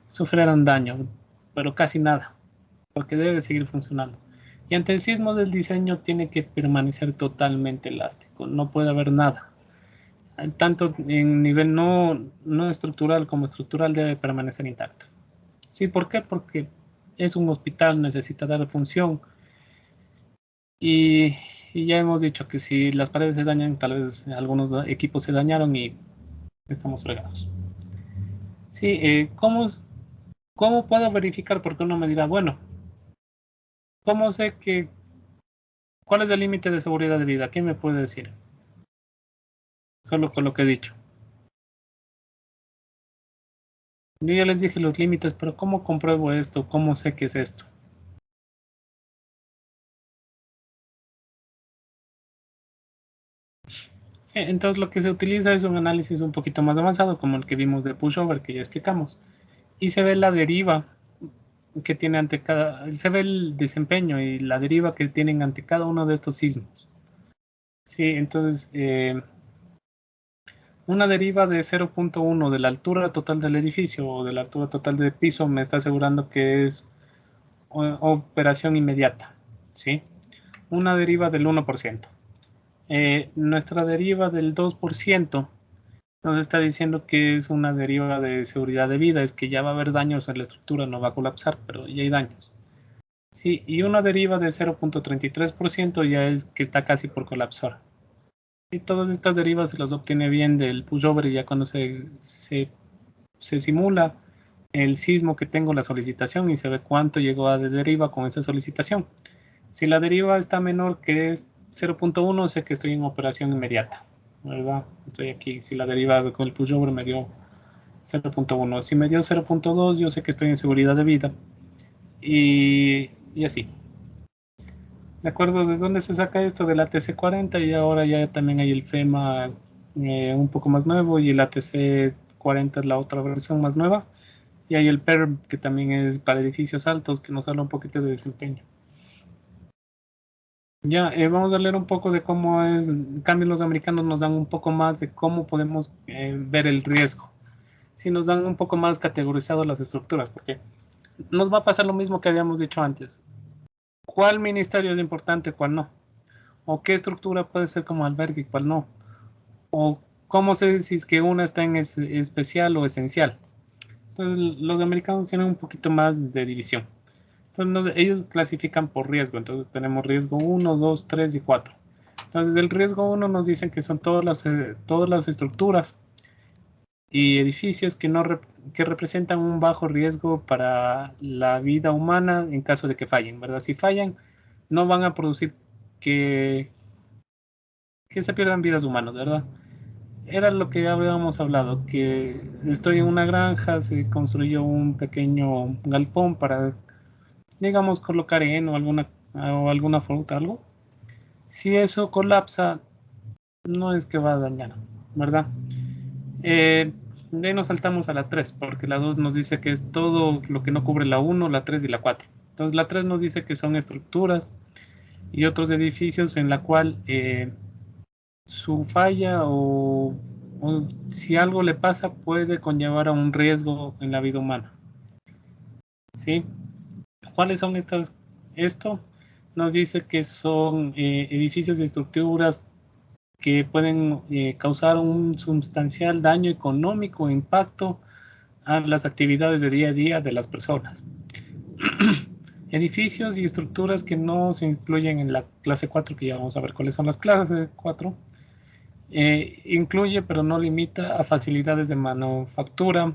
sufrieran daño, pero casi nada, porque debe seguir funcionando. Y ante el sismo del diseño tiene que permanecer totalmente elástico, no puede haber nada. Tanto en nivel no estructural como estructural debe permanecer intacto. ¿Sí? ¿Por qué? Porque es un hospital, necesita dar función. Y, y ya hemos dicho que si las paredes se dañan, tal vez algunos equipos se dañaron y estamos fregados. Sí, ¿cómo puedo verificar? Porque uno me dirá, bueno, ¿cómo sé cuál es el límite de seguridad de vida? ¿Quién me puede decir? Solo con lo que he dicho. Yo ya les dije los límites, pero ¿cómo compruebo esto? ¿Cómo sé qué es esto? Sí, entonces lo que se utiliza es un análisis un poquito más avanzado, como el que vimos de pushover, que ya explicamos. Y se ve la deriva que tiene se ve el desempeño y la deriva que tienen ante cada uno de estos sismos. Sí, entonces, Una deriva de 0.1 de la altura total del edificio o de la altura total del piso me está asegurando que es operación inmediata, ¿sí? Una deriva del 1%. Nuestra deriva del 2% nos está diciendo que es una deriva de seguridad de vida, es que ya va a haber daños en la estructura, no va a colapsar, pero ya hay daños. Sí, y una deriva de 0.33% ya es que está casi por colapsar. Y todas estas derivas se las obtiene bien del pushover, y ya cuando se simula el sismo que tengo, la solicitación, y se ve cuánto llegó a de deriva con esa solicitación. Si la deriva está menor que es 0.1, sé que estoy en operación inmediata, ¿verdad? Estoy aquí. Si la deriva con el pushover me dio 0.1, si me dio 0.2, yo sé que estoy en seguridad de vida. Y así. ¿De acuerdo? ¿De dónde se saca esto? Del ATC40, y ahora ya también hay el FEMA un poco más nuevo, y el ATC40 es la otra versión más nueva. Y hay el PERM, que también es para edificios altos, que nos habla un poquito de desempeño. Ya, vamos a leer un poco de cómo es. En cambio, los americanos nos dan un poco más de cómo podemos ver el riesgo. Si nos dan un poco más categorizado las estructuras, porque nos va a pasar lo mismo que habíamos dicho antes. ¿Cuál ministerio es importante, cuál no? ¿O qué estructura puede ser como albergue y cuál no? ¿O cómo sé si es que una está en especial o esencial? Entonces, los americanos tienen un poquito más de división. Entonces, ellos clasifican por riesgo. Entonces, tenemos riesgo 1, 2, 3 y 4. Entonces, el riesgo 1 nos dicen que son todas las estructuras y edificios que representan un bajo riesgo para la vida humana en caso de que fallen, ¿verdad? Si fallan, no van a producir que se pierdan vidas humanas, ¿verdad? Era lo que habíamos hablado, que estoy en una granja, se construyó un pequeño galpón para, digamos, colocar heno o alguna fruta, algo. Si eso colapsa, no es que va a dañar, ¿verdad? De ahí nos saltamos a la 3, porque la 2 nos dice que es todo lo que no cubre la 1, la 3 y la 4. Entonces la 3 nos dice que son estructuras y otros edificios en la cual su falla o si algo le pasa puede conllevar a un riesgo en la vida humana. ¿Sí? ¿Cuáles son estas? Esto nos dice que son edificios y estructuras que pueden causar un sustancial daño económico o impacto a las actividades de día a día de las personas. Edificios y estructuras que no se incluyen en la clase 4, que ya vamos a ver cuáles son las clases 4. Incluye, pero no limita, a facilidades de manufactura,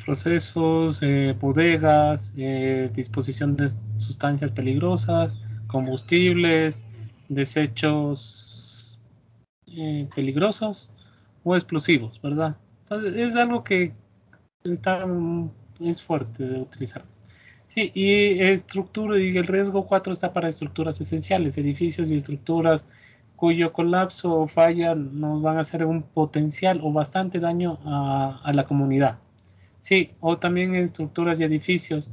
procesos, bodegas, disposición de sustancias peligrosas, combustibles, desechos peligrosos o explosivos, ¿verdad? Entonces, es algo que es fuerte de utilizar. Sí, y estructura, y el riesgo 4 está para estructuras esenciales, edificios y estructuras cuyo colapso o falla nos van a hacer un potencial o bastante daño a la comunidad. Sí, o también estructuras y edificios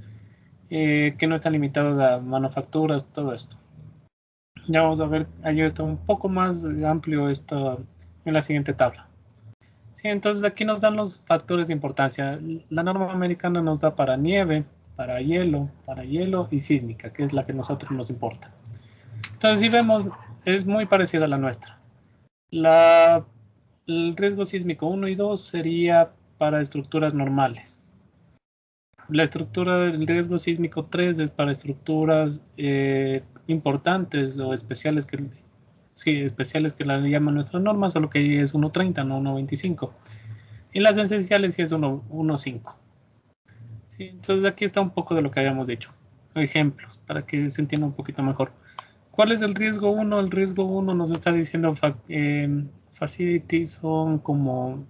que no están limitados a manufacturas, todo esto. Ya vamos a ver, ahí está un poco más amplio esto en la siguiente tabla. Sí, entonces aquí nos dan los factores de importancia. La norma americana nos da para nieve, para hielo y sísmica, que es la que a nosotros nos importa. Entonces, si vemos, es muy parecida a la nuestra. El riesgo sísmico 1 y 2 sería para estructuras normales. La estructura del riesgo sísmico 3 es para estructuras importantes o especiales especiales que la llaman nuestra norma, solo que es 1.30, no 1.25. Y las esenciales sí es 1.5. Sí, entonces aquí está un poco de lo que habíamos dicho. Ejemplos, para que se entienda un poquito mejor. ¿Cuál es el riesgo 1? El riesgo 1 nos está diciendo facilities son como...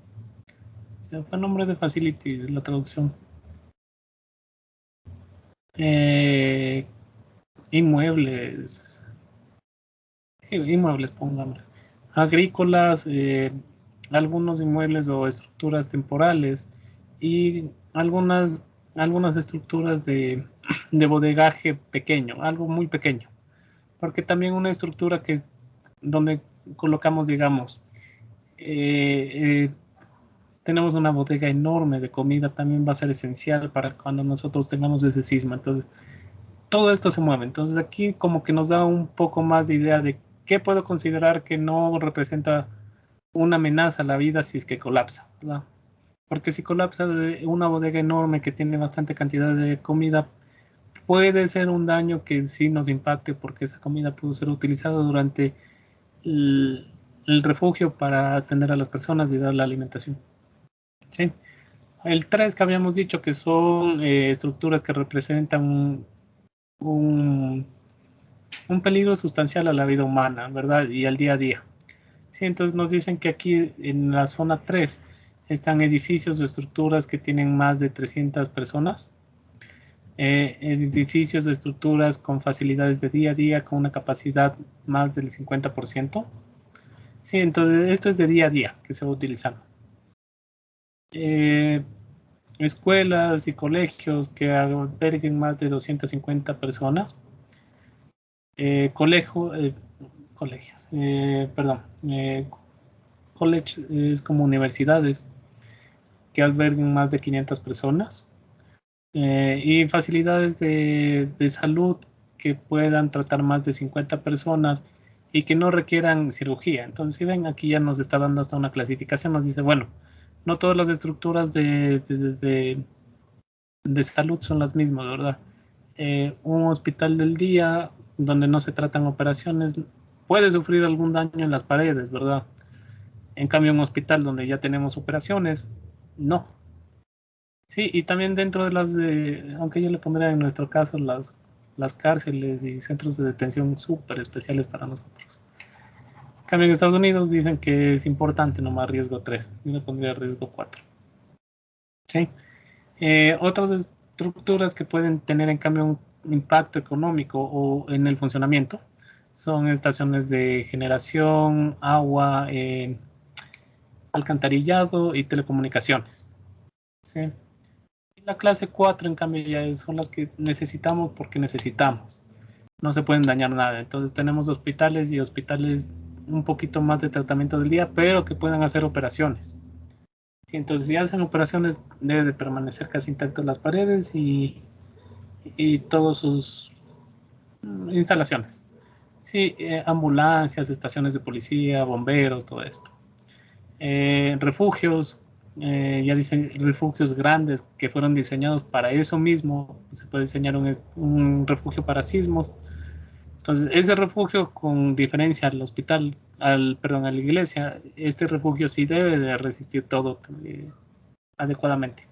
¿Se fue el nombre de facilities, la traducción? Inmuebles. Sí, inmuebles, pongamos. Agrícolas, algunos inmuebles o estructuras temporales y algunas estructuras de bodegaje pequeño, algo muy pequeño. Porque también una estructura donde colocamos, digamos, tenemos una bodega enorme de comida, también va a ser esencial para cuando nosotros tengamos ese sismo. Entonces, todo esto se mueve. Entonces, aquí como que nos da un poco más de idea de qué puedo considerar que no representa una amenaza a la vida si es que colapsa, ¿verdad? Porque si colapsa una bodega enorme que tiene bastante cantidad de comida, puede ser un daño que sí nos impacte porque esa comida pudo ser utilizada durante el refugio para atender a las personas y dar la alimentación. ¿Sí? El 3 que habíamos dicho que son estructuras que representan un peligro sustancial a la vida humana, ¿verdad? Y al día a día. Sí, entonces nos dicen que aquí en la zona 3 están edificios o estructuras que tienen más de 300 personas. Edificios o estructuras con facilidades de día a día con una capacidad más del 50%. Sí, entonces esto es de día a día que se va utilizando. Escuelas y colegios que alberguen más de 250 personas. Colegios, college es como universidades que alberguen más de 500 personas. Y facilidades de salud que puedan tratar más de 50 personas y que no requieran cirugía. Entonces, si ven, aquí ya nos está dando hasta una clasificación, nos dice, bueno, no todas las estructuras de salud son las mismas, ¿verdad? Un hospital del día donde no se tratan operaciones puede sufrir algún daño en las paredes, ¿verdad? En cambio, un hospital donde ya tenemos operaciones, no. Sí, y también dentro de aunque yo le pondría en nuestro caso las cárceles y centros de detención súper especiales para nosotros. En cambio, en Estados Unidos dicen que es importante nomás riesgo 3, yo le pondría riesgo 4. ¿Sí? Otras estructuras que pueden tener en cambio un impacto económico o en el funcionamiento son estaciones de generación, agua, alcantarillado y telecomunicaciones. ¿Sí? La clase 4, en cambio, ya son las que necesitamos porque necesitamos. No se pueden dañar nada. Entonces tenemos hospitales y hospitales un poquito más de tratamiento del día, pero que puedan hacer operaciones. Sí, entonces, si hacen operaciones, debe de permanecer casi intactas las paredes y todas sus instalaciones. Sí, ambulancias, estaciones de policía, bomberos, todo esto. Refugios, ya dicen refugios grandes que fueron diseñados para eso mismo. Se puede diseñar un refugio para sismos. Entonces, ese refugio, con diferencia al hospital, a la iglesia, este refugio sí debe de resistir todo adecuadamente.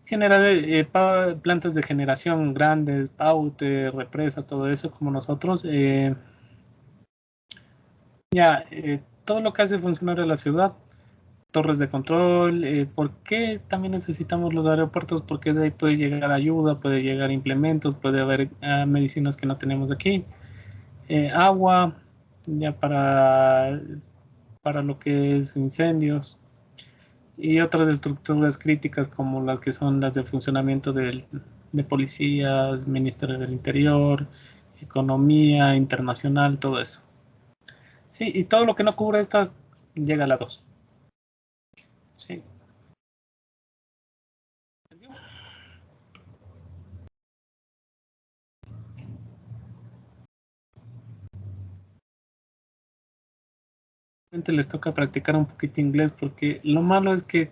Genera plantas de generación grandes, paute, represas, todo eso, como nosotros. Todo lo que hace funcionar a la ciudad, torres de control. ¿Por qué también necesitamos los aeropuertos? Porque de ahí puede llegar ayuda, puede llegar implementos, puede haber medicinas que no tenemos aquí. Agua, ya para lo que es incendios. Y otras estructuras críticas como las que son las de funcionamiento de policías, Ministerio del Interior, economía internacional, todo eso. Sí, y todo lo que no cubre estas llega a la 2. Sí. Les toca practicar un poquito inglés porque lo malo es que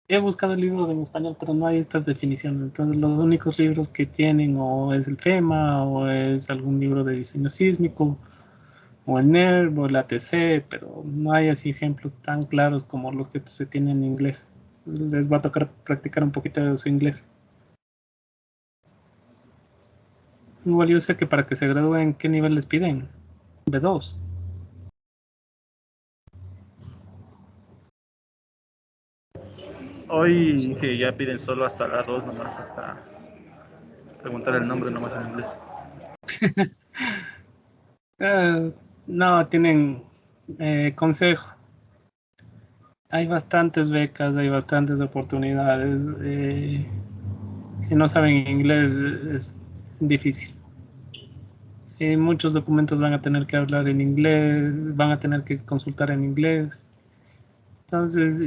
he buscado libros en español, pero no hay estas definiciones. Entonces, los únicos libros que tienen o es el FEMA o es algún libro de diseño sísmico o el NERV o el ATC, pero no hay así ejemplos tan claros como los que se tienen en inglés. Les va a tocar practicar un poquito de su inglés. Igual yo sé que para que se gradúen, ¿qué nivel les piden? B2. Hoy sí, ya piden solo hasta la 2 nomás, hasta preguntar el nombre nomás en inglés. No, tienen consejo. Hay bastantes becas, hay bastantes oportunidades. Si no saben inglés es difícil. Sí, Muchos documentos van a tener que hablar en inglés, van a tener que consultar en inglés. Entonces,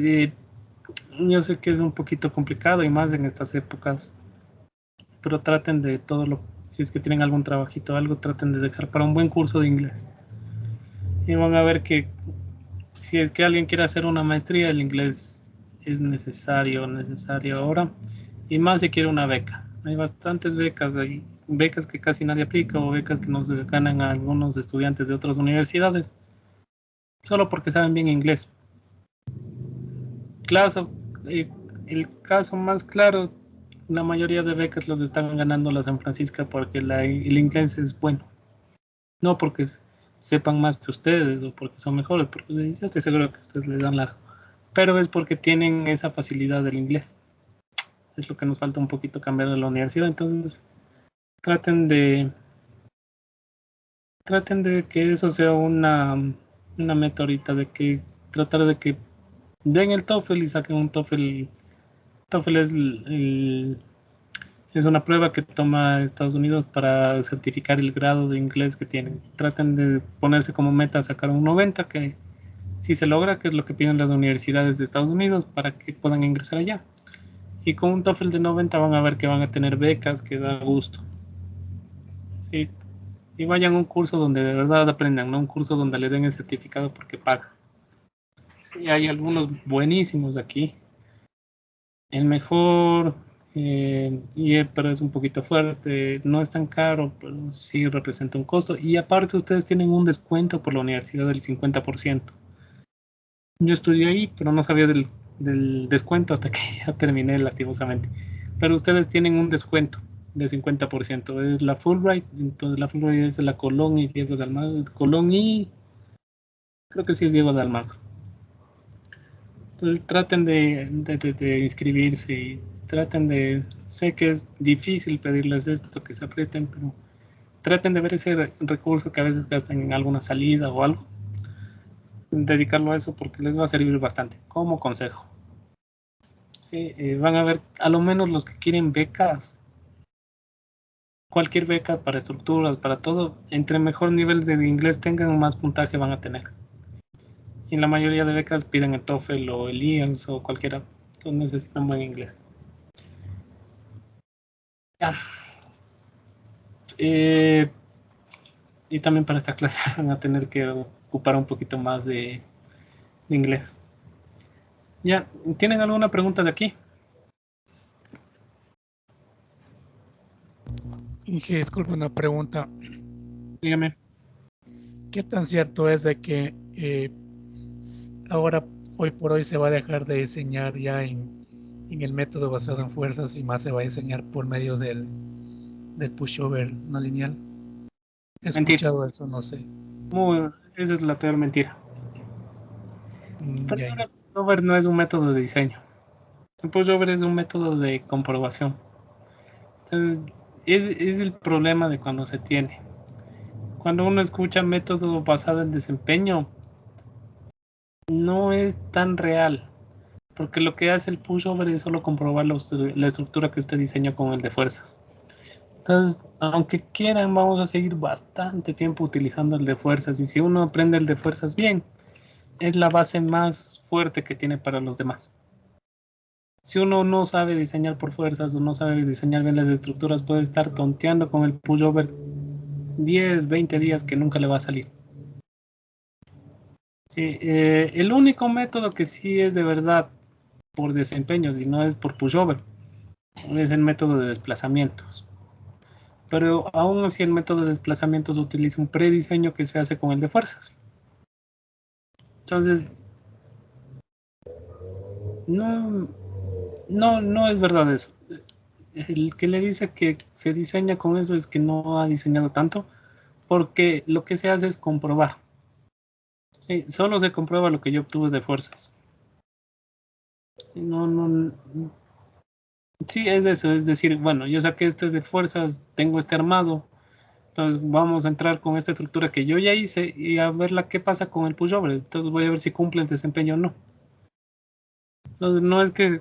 yo sé que es un poquito complicado y más en estas épocas, pero traten de si es que tienen algún trabajito o algo, traten de dejar para un buen curso de inglés. Y van a ver que si es que alguien quiere hacer una maestría, el inglés es necesario ahora, y más si quiere una beca. Hay bastantes becas, hay becas que casi nadie aplica o becas que nos ganan a algunos estudiantes de otras universidades, solo porque saben bien inglés. Claro, el caso más claro, la mayoría de becas los están ganando la San Francisco porque el inglés es bueno. No porque sepan más que ustedes o porque son mejores, porque yo estoy seguro que ustedes les dan largo. Pero es porque tienen esa facilidad del inglés. Es lo que nos falta un poquito cambiar de la universidad. Entonces, traten de que eso sea una meta ahorita, de que tratar de que den el TOEFL y saquen un TOEFL. TOEFL es una prueba que toma Estados Unidos para certificar el grado de inglés que tienen. Traten de ponerse como meta sacar un 90, que si se logra, que es lo que piden las universidades de Estados Unidos para que puedan ingresar allá. Y con un TOEFL de 90 van a ver que van a tener becas, que da gusto. Sí. Y vayan a un curso donde de verdad aprendan, no un curso donde le den el certificado porque pagan. Sí, hay algunos buenísimos aquí. El mejor, pero es un poquito fuerte, no es tan caro, pero sí representa un costo. Y aparte ustedes tienen un descuento por la universidad del 50%. Yo estudié ahí, pero no sabía del descuento hasta que ya terminé lastimosamente. Pero ustedes tienen un descuento de 50%. Es la Fulbright, entonces la Fulbright es la Colón y Diego de Almagro. Colón y creo que sí es Diego de Almagro. Entonces traten de inscribirse y traten sé que es difícil pedirles esto, que se aprieten, pero traten de ver ese recurso que a veces gastan en alguna salida o algo, dedicarlo a eso porque les va a servir bastante, como consejo. Sí, van a ver, a lo menos los que quieren becas, cualquier beca para estructuras, para todo, entre mejor nivel de inglés tengan, más puntaje van a tener. Y la mayoría de becas piden el TOEFL o el IELTS o cualquiera, entonces necesitan buen inglés. Ya. Y también para esta clase van a tener que ocupar un poquito más de inglés. Ya, ¿tienen alguna pregunta de aquí? Inge, disculpe una pregunta. Dígame. ¿Qué tan cierto es de que ahora, hoy por hoy, se va a dejar de diseñar ya en el método basado en fuerzas y más se va a diseñar por medio del pushover no lineal? He escuchado eso, no sé. Esa es la peor mentira. Ya. El pushover no es un método de diseño. El pushover es un método de comprobación. Entonces, es el problema de cuando se tiene. Cuando uno escucha método basado en desempeño, no es tan real. Porque lo que hace el pushover es solo comprobar la estructura que usted diseñó con el de fuerzas. Entonces, aunque quieran, vamos a seguir bastante tiempo utilizando el de fuerzas. Y si uno aprende el de fuerzas bien, es la base más fuerte que tiene para los demás. Si uno no sabe diseñar por fuerzas o no sabe diseñar bien las estructuras, puede estar tonteando con el pushover 10, 20 días que nunca le va a salir. Sí, el único método que sí es de verdad por desempeños y no es por pushover es el método de desplazamientos. Pero aún así el método de desplazamientos utiliza un prediseño que se hace con el de fuerzas. Entonces, no es verdad eso. El que le dice que se diseña con eso es que no ha diseñado tanto, porque lo que se hace es comprobar. Sí, solo se comprueba lo que yo obtuve de fuerzas. Sí, es eso, es decir, bueno, yo saqué este de fuerzas, tengo este armado, entonces vamos a entrar con esta estructura que yo ya hice y a ver qué pasa con el pushover. Entonces voy a ver si cumple el desempeño o no. Entonces no es que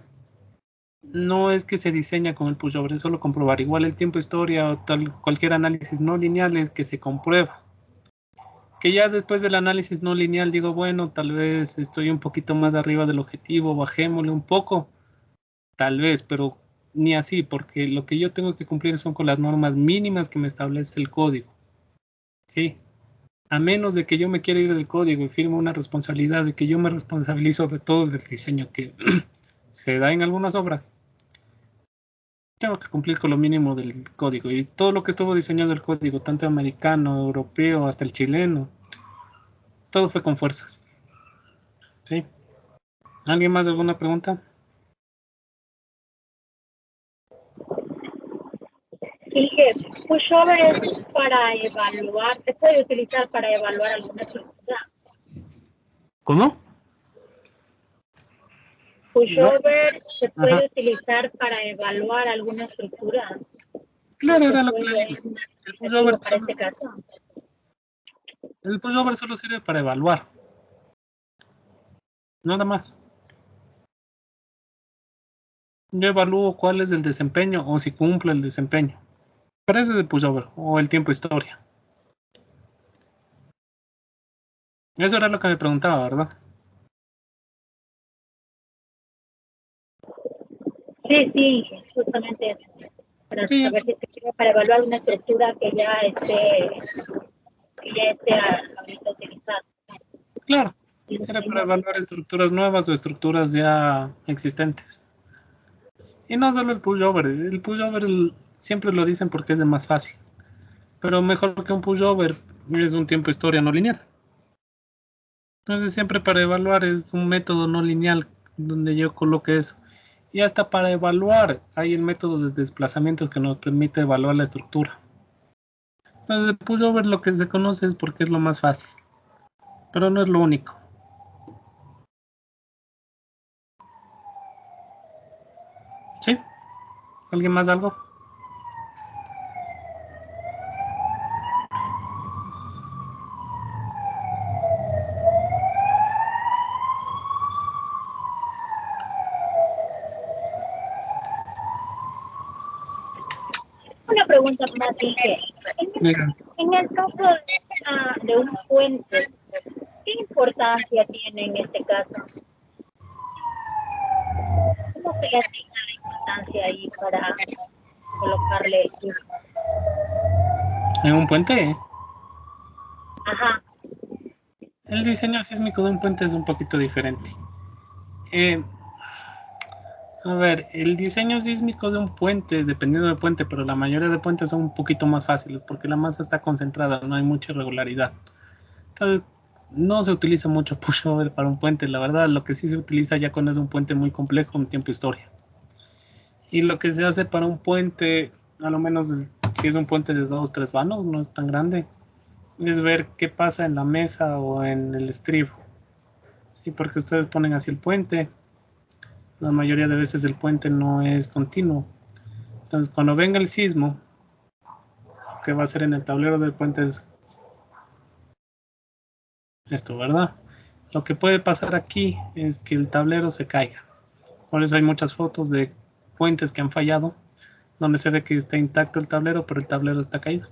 no es que se diseña con el pushover, es solo comprobar. Igual el tiempo historia o cualquier análisis no lineal es que se comprueba. Que ya después del análisis no lineal digo, bueno, tal vez estoy un poquito más arriba del objetivo, bajémosle un poco, tal vez, pero ni así, porque lo que yo tengo que cumplir son con las normas mínimas que me establece el código. Sí. A menos de que yo me quiera ir del código y firme una responsabilidad de que yo me responsabilizo de todo el diseño que se da en algunas obras, tengo que cumplir con lo mínimo del código. Y todo lo que estuvo diseñado el código, tanto americano, europeo, hasta el chileno, todo fue con fuerzas. ¿Sí? ¿Alguien más alguna pregunta? Dije, pushover es para evaluar, se puede utilizar para evaluar alguna estructura. ¿Cómo? Pushover se puede Ajá. utilizar para evaluar alguna estructura. Claro, era Se lo que le puede digo. El activo pushover para solo, este caso. el pushover solo sirve para evaluar. Nada más. Yo evalúo cuál es el desempeño o si cumple el desempeño. Para eso es el pushover o el tiempo historia. Eso era lo que me preguntaba, ¿verdad? Sí, justamente eso. Para Sí, saber si se sirve para evaluar una estructura que ya esté ahorita utilizada. claro. Sirve para evaluar estructuras nuevas o estructuras ya existentes. Y no solo el pushover. El pushover siempre lo dicen porque es de más fácil. Pero mejor que un pushover es un tiempo historia no lineal. Entonces siempre para evaluar es un método no lineal donde yo coloque eso. Y hasta para evaluar hay el método de desplazamientos que nos permite evaluar la estructura. Entonces el pushover lo que se conoce es porque es lo más fácil. Pero no es lo único. ¿Sí? ¿Alguien más algo? Una pregunta más, dije. Digan. En el caso de un puente, ¿qué importancia tiene en este caso? ¿Cómo se le asigna la importancia ahí para colocarle el sismo? ¿En un puente? Ajá. El diseño sísmico de un puente es un poquito diferente. A ver, el diseño sísmico de un puente, dependiendo del puente, pero la mayoría de puentes son un poquito más fáciles porque la masa está concentrada, no hay mucha irregularidad. Entonces, no se utiliza mucho pushover para un puente, la verdad. Lo que sí se utiliza ya cuando es un puente muy complejo en tiempo historia. Y lo que se hace para un puente, a lo menos si es un puente de 2 o 3 vanos, no es tan grande, es ver qué pasa en la mesa o en el estribo. Sí, porque ustedes ponen así el puente. La mayoría de veces el puente no es continuo. Entonces, cuando venga el sismo, que va a ser en el tablero del puente es esto, ¿verdad? Lo que puede pasar aquí es que el tablero se caiga. Por eso hay muchas fotos de puentes que han fallado, donde se ve que está intacto el tablero, pero el tablero está caído.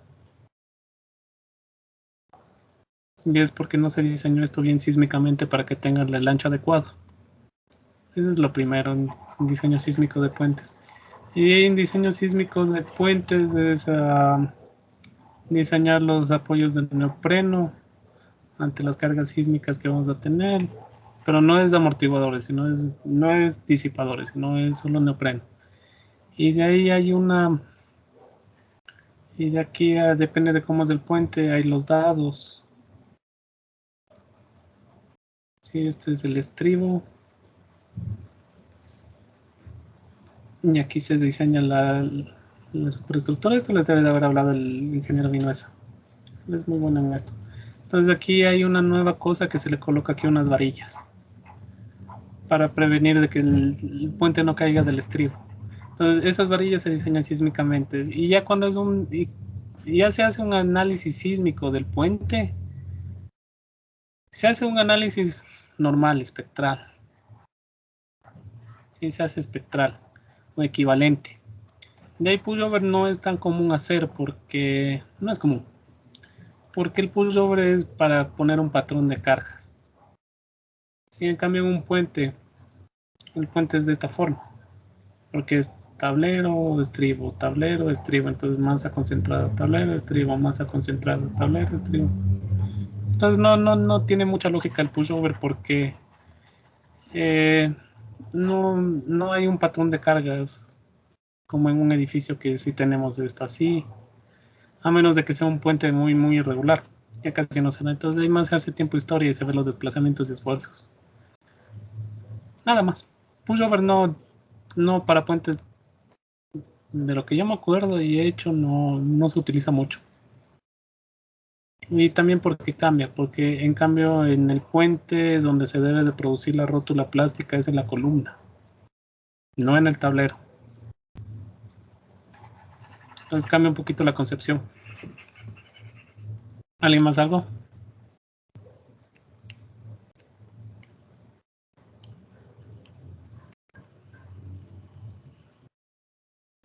Y es porque no se diseñó esto bien sísmicamente para que tenga el ancho adecuado. Eso es lo primero en diseño sísmico de puentes. Y en diseño sísmico de puentes es diseñar los apoyos de neopreno ante las cargas sísmicas que vamos a tener, pero no es amortiguadores, no es disipadores, sino es solo neopreno. Y de ahí hay y de aquí depende de cómo es el puente, hay los dados. Sí, este es el estribo. Y aquí se diseña la superestructura. Esto les debe de haber hablado el ingeniero Vinuesa. Es muy bueno en esto. Entonces aquí hay una nueva cosa que se le coloca aquí unas varillas para prevenir de que el puente no caiga del estribo. Entonces esas varillas se diseñan sísmicamente y ya cuando es ya se hace un análisis sísmico del puente, se hace un análisis normal, espectral. Sí, se hace espectral. o equivalente. De ahí pushover no es tan común hacer porque no es común. Porque el pushover es para poner un patrón de cargas. Si en cambio en un puente, el puente es de esta forma. Porque es tablero, estribo, tablero, estribo. Entonces masa concentrada, tablero, estribo, masa concentrada, tablero, estribo. Entonces no tiene mucha lógica el pushover porque no hay un patrón de cargas como en un edificio que sí tenemos esto así, a menos de que sea un puente muy irregular, ya casi no se da. Entonces ahí más se hace tiempo historia y se ven los desplazamientos y esfuerzos. Nada más. Pushover no para puentes, de lo que yo me acuerdo y he hecho, no se utiliza mucho. Y también porque cambia, porque en cambio en el puente donde se debe de producir la rótula plástica es en la columna, no en el tablero. Entonces cambia un poquito la concepción. ¿Alguien más algo?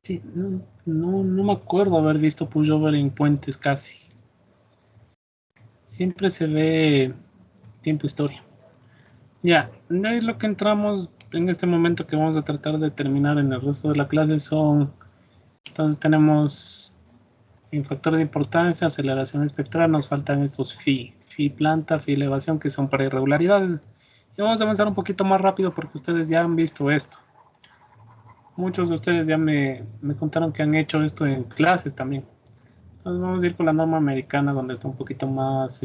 Sí, no me acuerdo haber visto pushover en puentes casi. Siempre se ve tiempo historia. Ya, de ahí lo que entramos en este momento que vamos a tratar de terminar en el resto de la clase son, entonces tenemos en factor de importancia, aceleración espectral, nos faltan estos phi planta, phi elevación, que son para irregularidades. Y vamos a avanzar un poquito más rápido porque ustedes ya han visto esto. Muchos de ustedes ya me contaron que han hecho esto en clases también. Entonces vamos a ir con la norma americana donde está un poquito más,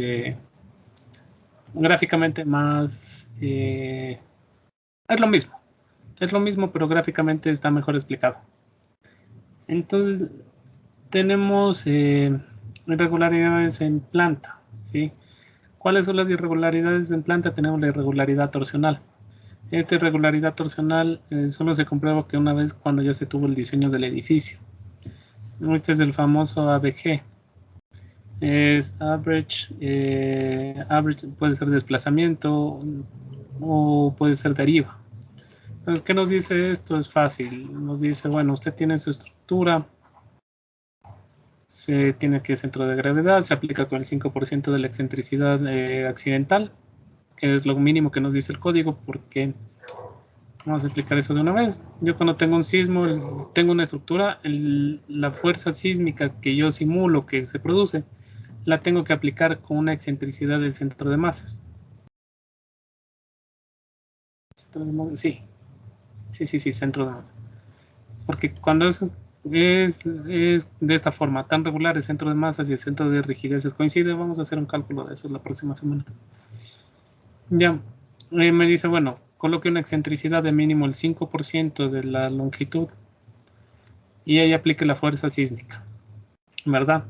gráficamente más, es lo mismo, pero gráficamente está mejor explicado. Entonces tenemos irregularidades en planta, ¿sí? ¿Cuáles son las irregularidades en planta? Tenemos la irregularidad torsional. Esta irregularidad torsional solo se comprueba que una vez cuando ya se tuvo el diseño del edificio. Este es el famoso ABG. Es average, puede ser desplazamiento o puede ser deriva. Entonces, ¿qué nos dice esto? Es fácil. Nos dice, bueno, usted tiene su estructura, se tiene que centro de gravedad, se aplica con el 5% de la excentricidad accidental, que es lo mínimo que nos dice el código, porque vamos a explicar eso de una vez. Yo cuando tengo un sismo, tengo una estructura, la fuerza sísmica que yo simulo que se produce, la tengo que aplicar con una excentricidad del centro de masas. Sí, centro de masas. Porque cuando es de esta forma, tan regular el centro de masas y el centro de rigideces coincide, vamos a hacer un cálculo de eso la próxima semana. Ya, me dice, bueno, coloque una excentricidad de mínimo el 5% de la longitud y ahí aplique la fuerza sísmica, ¿verdad?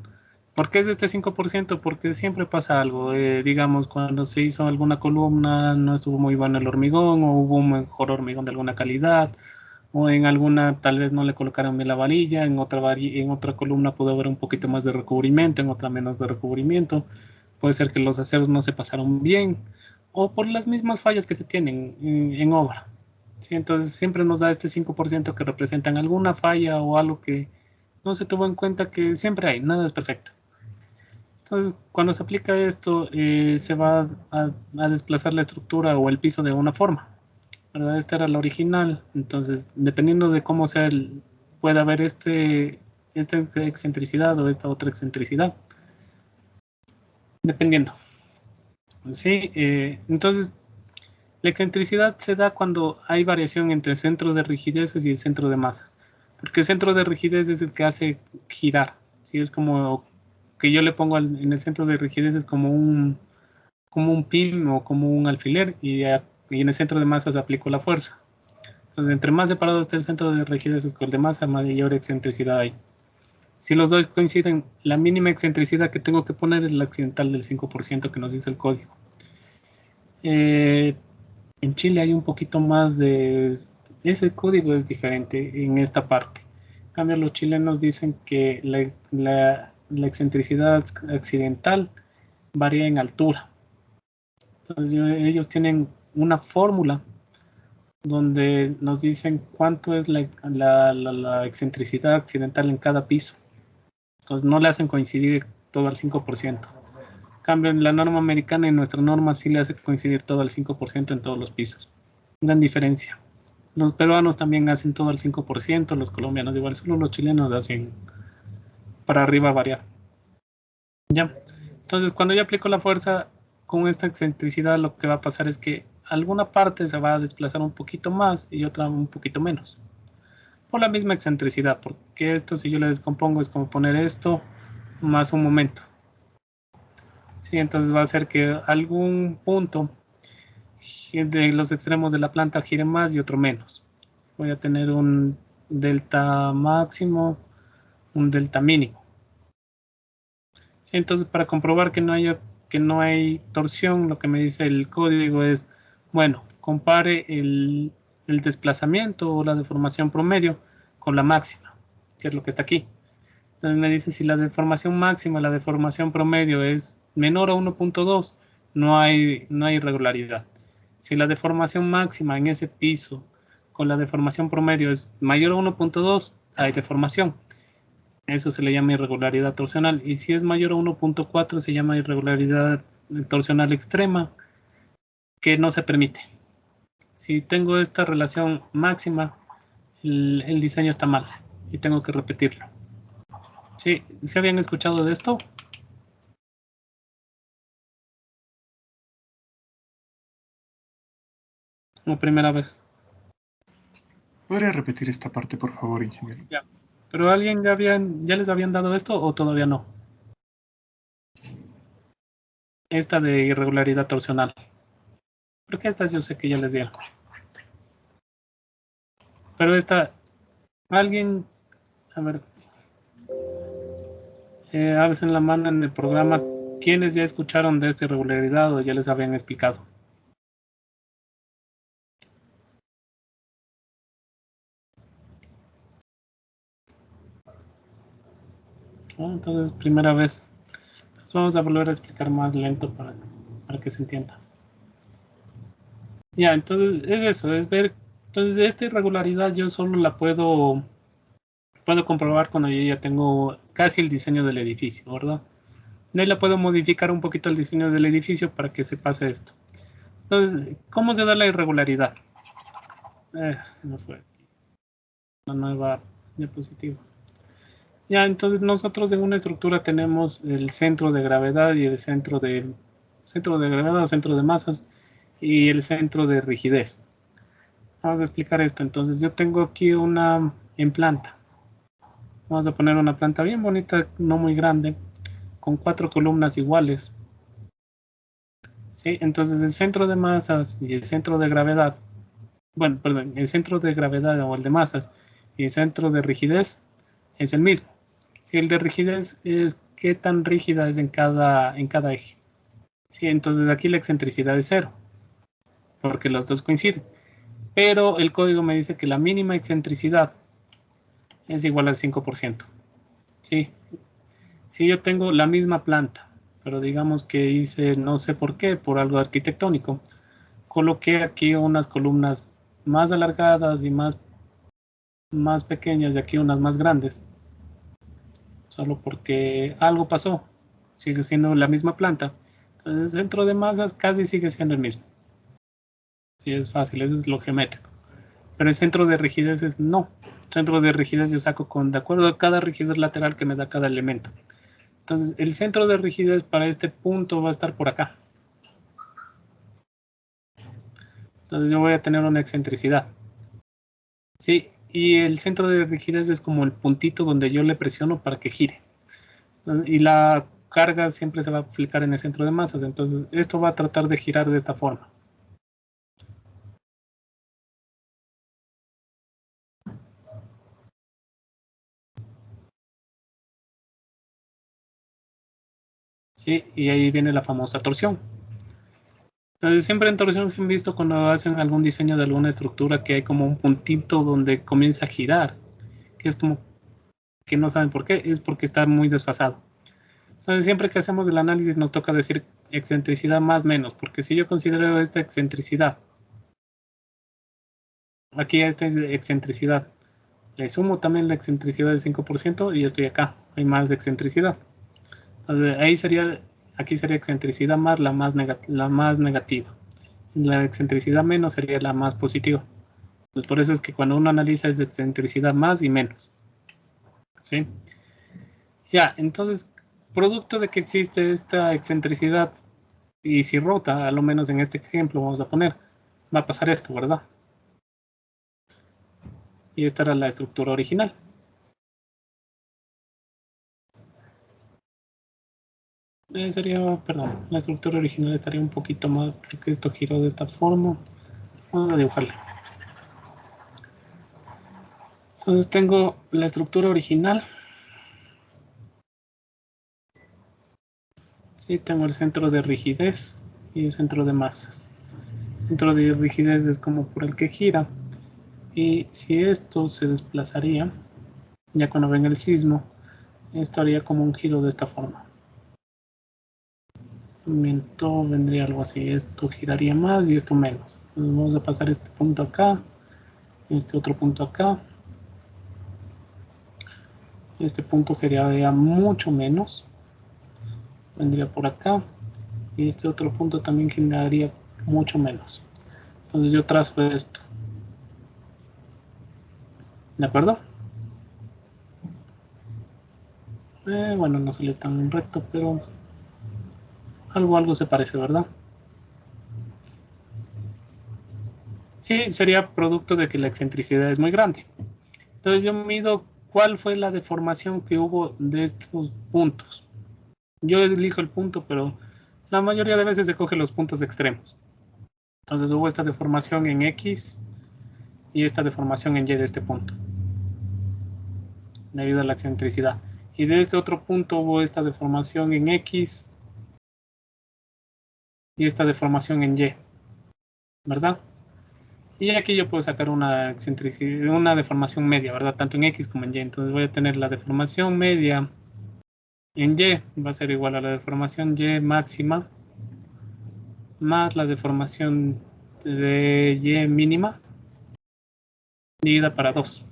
¿Por qué es este 5%? Porque siempre pasa algo, digamos, cuando se hizo alguna columna no estuvo muy bueno el hormigón o hubo un mejor hormigón de alguna calidad, o en alguna tal vez no le colocaron bien la varilla, en otra columna pudo haber un poquito más de recubrimiento, en otra menos de recubrimiento, puede ser que los aceros no se pasaron bien, o por las mismas fallas que se tienen en obra. ¿Sí? Entonces siempre nos da este 5% que representan alguna falla o algo que no se tuvo en cuenta, que siempre hay, nada es perfecto. Entonces cuando se aplica esto, se va a desplazar la estructura o el piso de una forma, ¿verdad? Esta era la original, entonces dependiendo de cómo sea, puede haber esta excentricidad o esta otra excentricidad, dependiendo. Sí, entonces la excentricidad se da cuando hay variación entre el centro de rigideces y el centro de masas, porque el centro de rigidez es el que hace girar, ¿sí? Es como que yo le pongo en el centro de rigidez es como un pin o como un alfiler, y en el centro de masas aplico la fuerza. Entonces, entre más separado esté el centro de rigidez con el de masa, mayor excentricidad hay. Si los dos coinciden, la mínima excentricidad que tengo que poner es la accidental del 5% que nos dice el código. En Chile hay un poquito más de... Ese código es diferente en esta parte. En cambio, los chilenos dicen que la excentricidad accidental varía en altura. Entonces ellos tienen una fórmula donde nos dicen cuánto es la excentricidad accidental en cada piso. Entonces no le hacen coincidir todo al 5%. En cambio, en la norma americana y nuestra norma sí le hace coincidir todo al 5% en todos los pisos. Gran diferencia. Los peruanos también hacen todo al 5%, los colombianos igual, solo los chilenos hacen para arriba variar. ¿Ya? Entonces, cuando yo aplico la fuerza con esta excentricidad, lo que va a pasar es que alguna parte se va a desplazar un poquito más y otra un poquito menos. Por la misma excentricidad, porque esto, si yo le descompongo, es como poner esto más un momento. Sí, entonces va a hacer que algún punto de los extremos de la planta gire más y otro menos. Voy a tener un delta máximo, un delta mínimo. Sí, entonces, para comprobar que no hay torsión, lo que me dice el código es, bueno, compare el desplazamiento o la deformación promedio con la máxima, que es lo que está aquí. Entonces me dice si la deformación máxima, la deformación promedio es menor a 1.2, no hay irregularidad. Si la deformación máxima en ese piso con la deformación promedio es mayor a 1.2, hay deformación. Eso se le llama irregularidad torsional. Y si es mayor a 1.4, se llama irregularidad torsional extrema, que no se permite. Si tengo esta relación máxima, el diseño está mal y tengo que repetirlo. ¿Sí? ¿Se habían escuchado de esto? ¿O primera vez? ¿Podría repetir esta parte, por favor, ingeniero? Ya. ¿Pero alguien ya les habían dado esto o todavía no? Esta de irregularidad torsional. Porque estas yo sé que ya les dieron. Pero esta, alguien, a ver, alcen la mano en el programa, ¿quiénes ya escucharon de esta irregularidad o ya les habían explicado? Entonces, primera vez. Pues vamos a volver a explicar más lento para que se entienda. Ya, entonces es eso, es ver. Entonces, esta irregularidad yo solo la puedo comprobar cuando yo ya tengo casi el diseño del edificio, ¿verdad? De ahí la puedo modificar un poquito el diseño del edificio para que se pase esto. Entonces, ¿cómo se da la irregularidad? No fue aquí. La nueva diapositiva. Ya, entonces nosotros en una estructura tenemos el centro de gravedad y el centro de gravedad o centro de masas y el centro de rigidez. Vamos a explicar esto. Entonces yo tengo aquí una en planta. Vamos a poner una planta bien bonita, no muy grande, con 4 columnas iguales. ¿Sí? Entonces el centro de masas y el centro de gravedad, bueno, perdón, el centro de gravedad o el de masas y el centro de rigidez es el mismo. El de rigidez es qué tan rígida es en cada eje. ¿Sí? Entonces aquí la excentricidad es 0, porque los dos coinciden. Pero el código me dice que la mínima excentricidad es igual al 5%. ¿Sí? Si yo tengo la misma planta, pero digamos que hice, no sé por qué, por algo arquitectónico, coloqué aquí unas columnas más alargadas y más pequeñas y aquí unas más grandes. Solo porque algo pasó, sigue siendo la misma planta. Entonces el centro de masas casi sigue siendo el mismo. Sí, es fácil, eso es lo geométrico. Pero el centro de rigidez es no. El centro de rigidez yo saco de acuerdo a cada rigidez lateral que me da cada elemento. Entonces el centro de rigidez para este punto va a estar por acá. Entonces yo voy a tener una excentricidad. ¿Sí? Y el centro de rigidez es como el puntito donde yo le presiono para que gire. Y la carga siempre se va a aplicar en el centro de masas. Entonces esto va a tratar de girar de esta forma. ¿Sí? Y ahí viene la famosa torsión. Entonces siempre en torsión se han visto cuando hacen algún diseño de alguna estructura que hay como un puntito donde comienza a girar. Que es como que no saben por qué, es porque está muy desfasado. Entonces siempre que hacemos el análisis nos toca decir excentricidad más menos, porque si yo considero esta excentricidad Aquí esta es excentricidad. Le sumo también la excentricidad del 5% y estoy acá. Hay más excentricidad. Entonces, ahí sería, aquí sería excentricidad más la más negativa. La excentricidad menos sería la más positiva. Pues por eso es que cuando uno analiza es excentricidad más y menos. ¿Sí? Ya, entonces, producto de que existe esta excentricidad y si rota, a lo menos en este ejemplo vamos a poner, va a pasar esto, ¿verdad? Y esta era la estructura original. Perdón, la estructura original estaría un poquito más, porque esto giró de esta forma. Vamos a dibujarla. Entonces tengo la estructura original. Sí, tengo el centro de rigidez y el centro de masas. El centro de rigidez es como por el que gira. Y si esto se desplazaría, ya cuando venga el sismo, esto haría como un giro de esta forma. Momento vendría algo así, esto giraría más y esto menos. Entonces vamos a pasar este punto acá, este otro punto acá. Este punto giraría mucho menos, vendría por acá, y este otro punto también giraría mucho menos. Entonces yo trazo esto. ¿De acuerdo? Bueno, no sale tan recto, pero algo se parece, ¿verdad? Sí, sería producto de que la excentricidad es muy grande. Entonces yo mido cuál fue la deformación que hubo de estos puntos. Yo elijo el punto, pero la mayoría de veces se coge los puntos extremos. Entonces hubo esta deformación en X y esta deformación en Y de este punto, debido a la excentricidad. Y de este otro punto hubo esta deformación en X y esta deformación en Y, ¿verdad? Y aquí yo puedo sacar una excentricidad, una deformación media, ¿verdad? Tanto en X como en Y. Entonces voy a tener la deformación media en Y, va a ser igual a la deformación Y máxima más la deformación de Y mínima dividida para 2.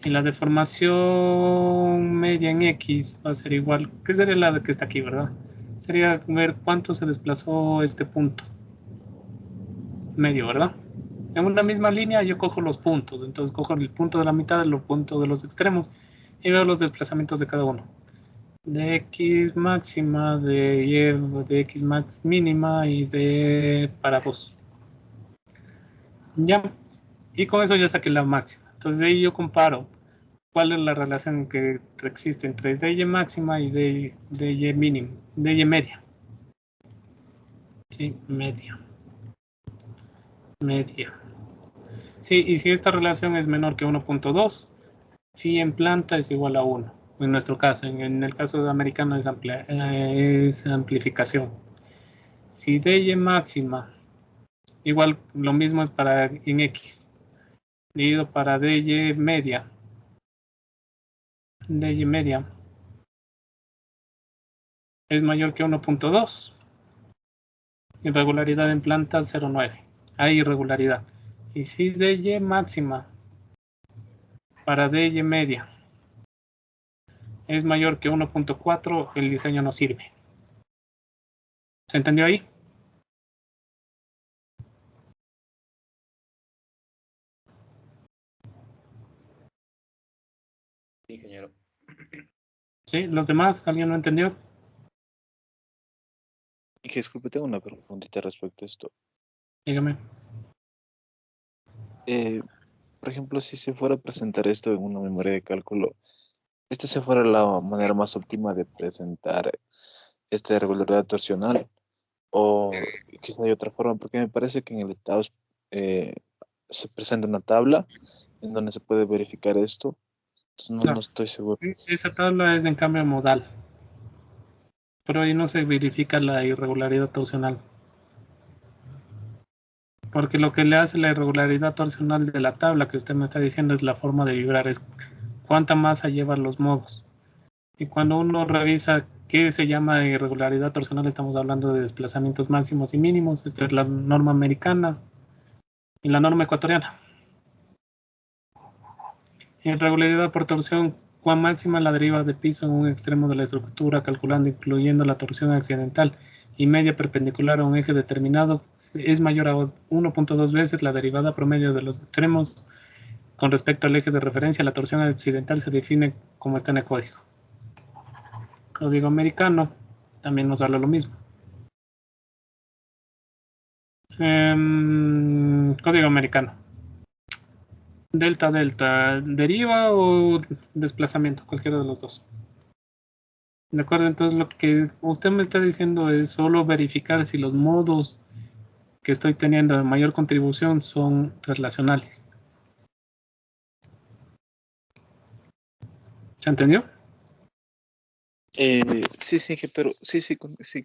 Y la deformación media en X va a ser igual, ¿qué sería la que está aquí, verdad? Sería ver cuánto se desplazó este punto medio, ¿verdad? En una misma línea yo cojo los puntos, entonces cojo el punto de la mitad, el punto de los extremos y veo los desplazamientos de cada uno. De X máxima, de Y, de X max mínima y de para 2. Ya, y con eso ya saqué la máxima. Entonces de ahí yo comparo cuál es la relación que existe entre dy máxima y dy mínimo, dy media. Sí, media. Sí, y si esta relación es menor que 1.2, phi en planta es igual a 1. En nuestro caso, en el caso de americano es amplificación. Si dy máxima, igual lo mismo es para en X, dividido para dy media es mayor que 1.2. Irregularidad en planta 0.9. Hay irregularidad. Y si dy máxima para dy media es mayor que 1.4, el diseño no sirve. ¿Se entendió ahí? Ingeniero. ¿Sí? ¿Los demás? ¿Alguien no entendió? Disculpe, tengo una preguntita respecto a esto. Dígame. Por ejemplo, si se fuera a presentar esto en una memoria de cálculo, ¿esta se fuera la manera más óptima de presentar esta irregularidad torsional? O quizá hay otra forma, porque me parece que en el estado se presenta una tabla en donde se puede verificar esto. Entonces no estoy seguro. Esa tabla es en cambio modal. Pero ahí no se verifica la irregularidad torsional. Porque lo que le hace la irregularidad torsional de la tabla que usted me está diciendo es la forma de vibrar, es cuánta masa llevan los modos. Y cuando uno revisa qué se llama irregularidad torsional, estamos hablando de desplazamientos máximos y mínimos. Esta es la norma americana y la norma ecuatoriana. Irregularidad por torsión. Cuán máxima la deriva de piso en un extremo de la estructura, calculando incluyendo la torsión accidental y media perpendicular a un eje determinado, es mayor a 1.2 veces la derivada promedio de los extremos. Con respecto al eje de referencia, la torsión accidental se define como está en el código. Código americano también nos habla lo mismo. Código americano. Delta, delta, deriva o desplazamiento, cualquiera de los dos. De acuerdo, entonces lo que usted me está diciendo es solo verificar si los modos que estoy teniendo de mayor contribución son traslacionales. ¿Se entendió? Sí, pero sí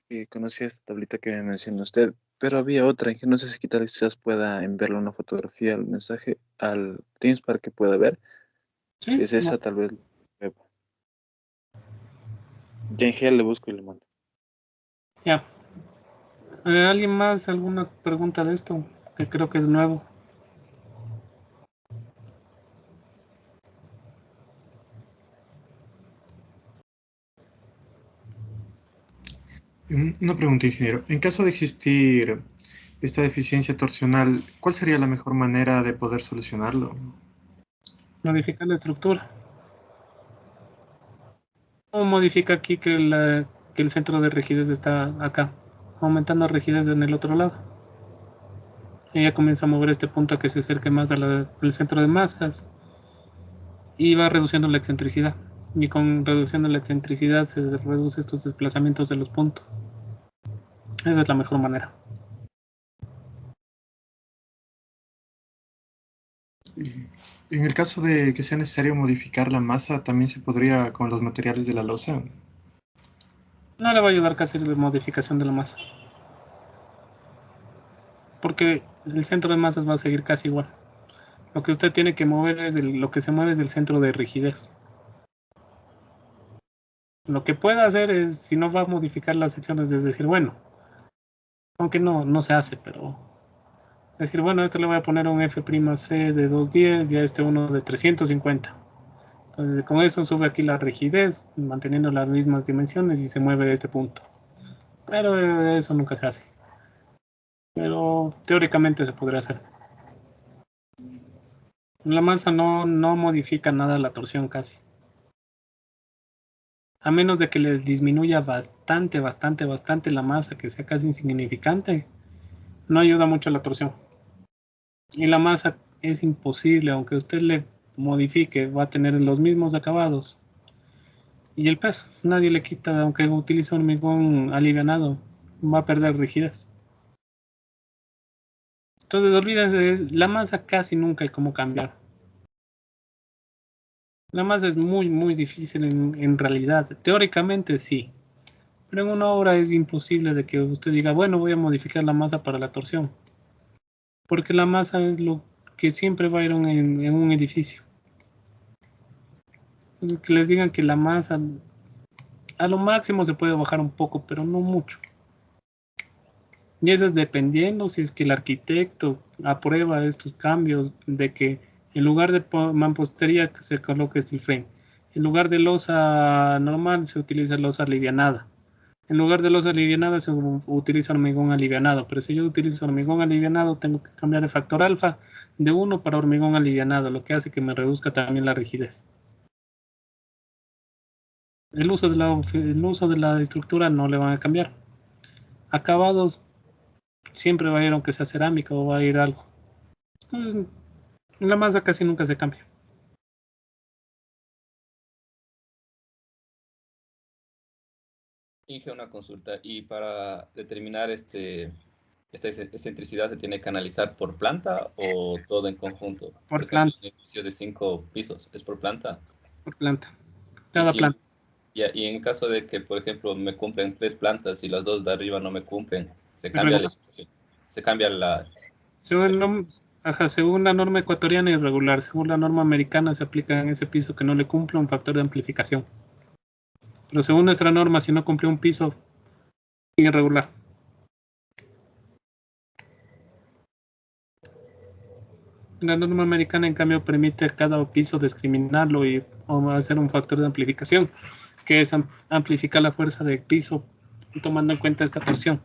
que conocía esta tablita que me mencionó usted, pero había otra que no sé si quizás pueda enviarle una fotografía al mensaje al Teams para que pueda ver. Sí. Si es esa, tal vez. Ya en GL le busco y le mando. Ya. ¿Alguien más? ¿Alguna pregunta de esto? Que creo que es nuevo. Una pregunta, ingeniero. En caso de existir esta deficiencia torsional, ¿cuál sería la mejor manera de poder solucionarlo? Modificar la estructura. ¿Cómo modifica aquí que el centro de rigidez está acá? Aumentando rigidez en el otro lado. Ella comienza a mover este punto a que se acerque más al centro de masas. Y va reduciendo la excentricidad. Y con reduciendo la excentricidad se reduce estos desplazamientos de los puntos. Esa es la mejor manera. En el caso de que sea necesario modificar la masa, ¿también se podría con los materiales de la losa? No le va a ayudar casi la modificación de la masa. Porque el centro de masas va a seguir casi igual. Lo que usted tiene que mover es lo que se mueve es el centro de rigidez. Lo que puede hacer es, si no va a modificar las secciones, es decir, bueno, aunque no se hace, pero decir, bueno, a este le voy a poner un F'C de 210 y a este uno de 350. Entonces, con eso sube aquí la rigidez, manteniendo las mismas dimensiones y se mueve este punto. Pero eso nunca se hace. Pero teóricamente se podría hacer. La masa no modifica nada la torsión casi. A menos de que le disminuya bastante la masa, que sea casi insignificante, no ayuda mucho a la torsión. Y la masa es imposible, aunque usted le modifique, va a tener los mismos acabados. Y el peso, nadie le quita, aunque utilice hormigón alivianado, va a perder rigidez. Entonces olvídense, la masa casi nunca hay cómo cambiar. La masa es muy difícil en realidad. Teóricamente sí, pero en una obra es imposible de que usted diga, bueno, voy a modificar la masa para la torsión. Porque la masa es lo que siempre va a ir en un edificio. Que les digan que la masa a lo máximo se puede bajar un poco, pero no mucho. Y eso es dependiendo si es que el arquitecto aprueba estos cambios de que en lugar de mampostería se coloque steel frame. En lugar de losa normal se utiliza losa alivianada. En lugar de losa alivianada se utiliza hormigón alivianado. Pero si yo utilizo hormigón alivianado tengo que cambiar el factor alfa de 1 para hormigón alivianado, lo que hace que me reduzca también la rigidez. El uso de la estructura no le van a cambiar. Acabados siempre va a ir, aunque sea cerámica o va a ir algo. Entonces, la masa casi nunca se cambia. Inge, una consulta. Y para determinar esta excentricidad, ¿se tiene que analizar por planta o todo en conjunto? Por planta. Un edificio de 5 pisos, ¿es por planta? Por planta. Cada planta. Y en caso de que, por ejemplo, me cumplen 3 plantas y las 2 de arriba no me cumplen, se cambia el edificio. Se cambia la... Según la norma ecuatoriana irregular, según la norma americana se aplica en ese piso que no le cumple un factor de amplificación. Pero según nuestra norma, si no cumple un piso irregular. La norma americana, en cambio, permite a cada piso discriminarlo y o hacer un factor de amplificación, que es amplificar la fuerza del piso tomando en cuenta esta torsión.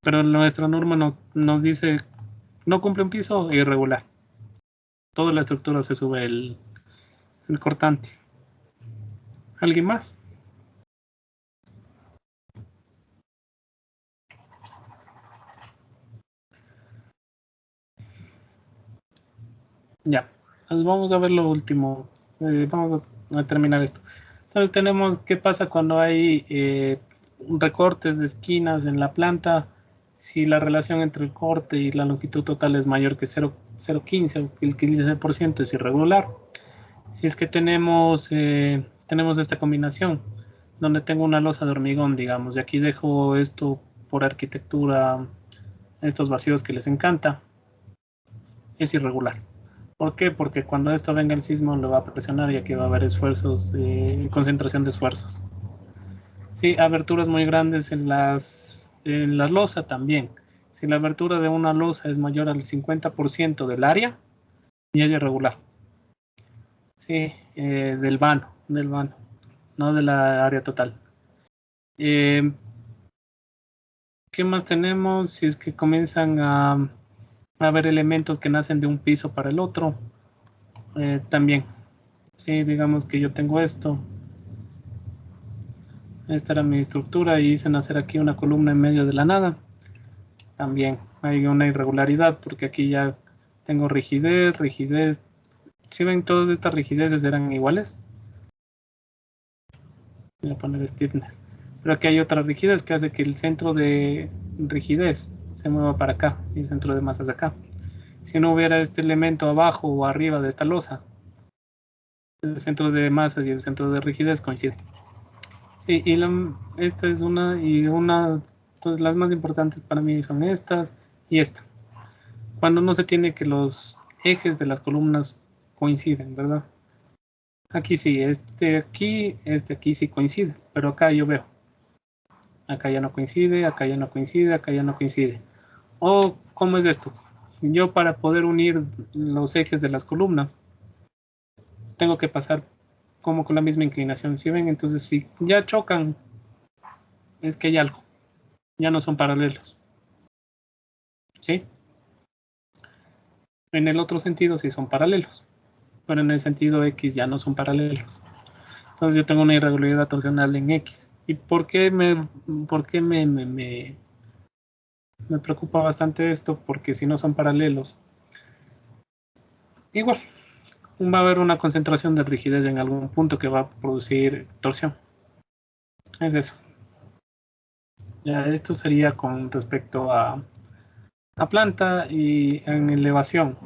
Pero nuestra norma nos dice, no cumple un piso irregular. Toda la estructura se sube el cortante. ¿Alguien más? Ya, pues vamos a ver lo último. Vamos a terminar esto. Entonces tenemos qué pasa cuando hay recortes de esquinas en la planta. Si la relación entre el corte y la longitud total es mayor que 0,15 o el 15% es irregular. Si es que tenemos esta combinación, donde tengo una losa de hormigón, digamos, y aquí dejo esto por arquitectura, estos vacíos que les encanta, es irregular. ¿Por qué? Porque cuando esto venga el sismo lo va a presionar y aquí va a haber esfuerzos, concentración de esfuerzos. Sí, aberturas muy grandes en la losa también. Si la abertura de una losa es mayor al 50% del área, ya es irregular. Sí, del vano, no de la área total. ¿Qué más tenemos? Si es que comienzan a haber elementos que nacen de un piso para el otro, también. Sí, digamos que yo tengo esto. Esta era mi estructura y hice nacer aquí una columna en medio de la nada. También hay una irregularidad porque aquí ya tengo rigidez. ¿Sí ven? Todas estas rigideces eran iguales. Voy a poner stiffness. Pero aquí hay otra rigidez que hace que el centro de rigidez se mueva para acá y el centro de masas acá. Si no hubiera este elemento abajo o arriba de esta losa, el centro de masas y el centro de rigidez coinciden. Sí, y esta es una, entonces las más importantes para mí son estas y esta. Cuando no se tiene que los ejes de las columnas coinciden, ¿verdad? Aquí sí, este aquí sí coincide, pero acá yo veo. Acá ya no coincide, acá ya no coincide, acá ya no coincide. ¿O cómo es esto? Yo para poder unir los ejes de las columnas, tengo que pasar como con la misma inclinación, ¿sí ven? Entonces si ya chocan, es que hay algo. Ya no son paralelos. ¿Sí? En el otro sentido sí son paralelos, pero en el sentido X ya no son paralelos. Entonces yo tengo una irregularidad torsional en X. ¿Y por qué me preocupa bastante esto? Porque si no son paralelos, igual va a haber una concentración de rigidez en algún punto que va a producir torsión. Es eso. Ya, esto sería con respecto a planta y en elevación.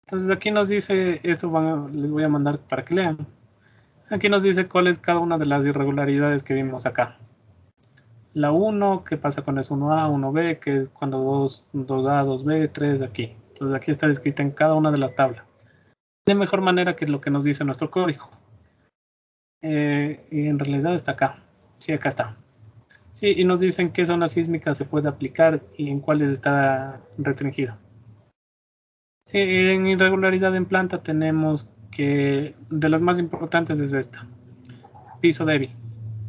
Entonces aquí nos dice, esto les voy a mandar para que lean. Aquí nos dice cuál es cada una de las irregularidades que vimos acá. La 1, ¿qué pasa con es 1A, 1B? Que es cuando 2A, 2B, 3 aquí. Entonces aquí está descrita en cada una de las tablas. De mejor manera que lo que nos dice nuestro código. Y en realidad está acá. Sí, acá está. Sí, y nos dicen qué zona sísmica se puede aplicar y en cuáles está restringida. Sí, en irregularidad en planta tenemos que de las más importantes es esta. Piso débil.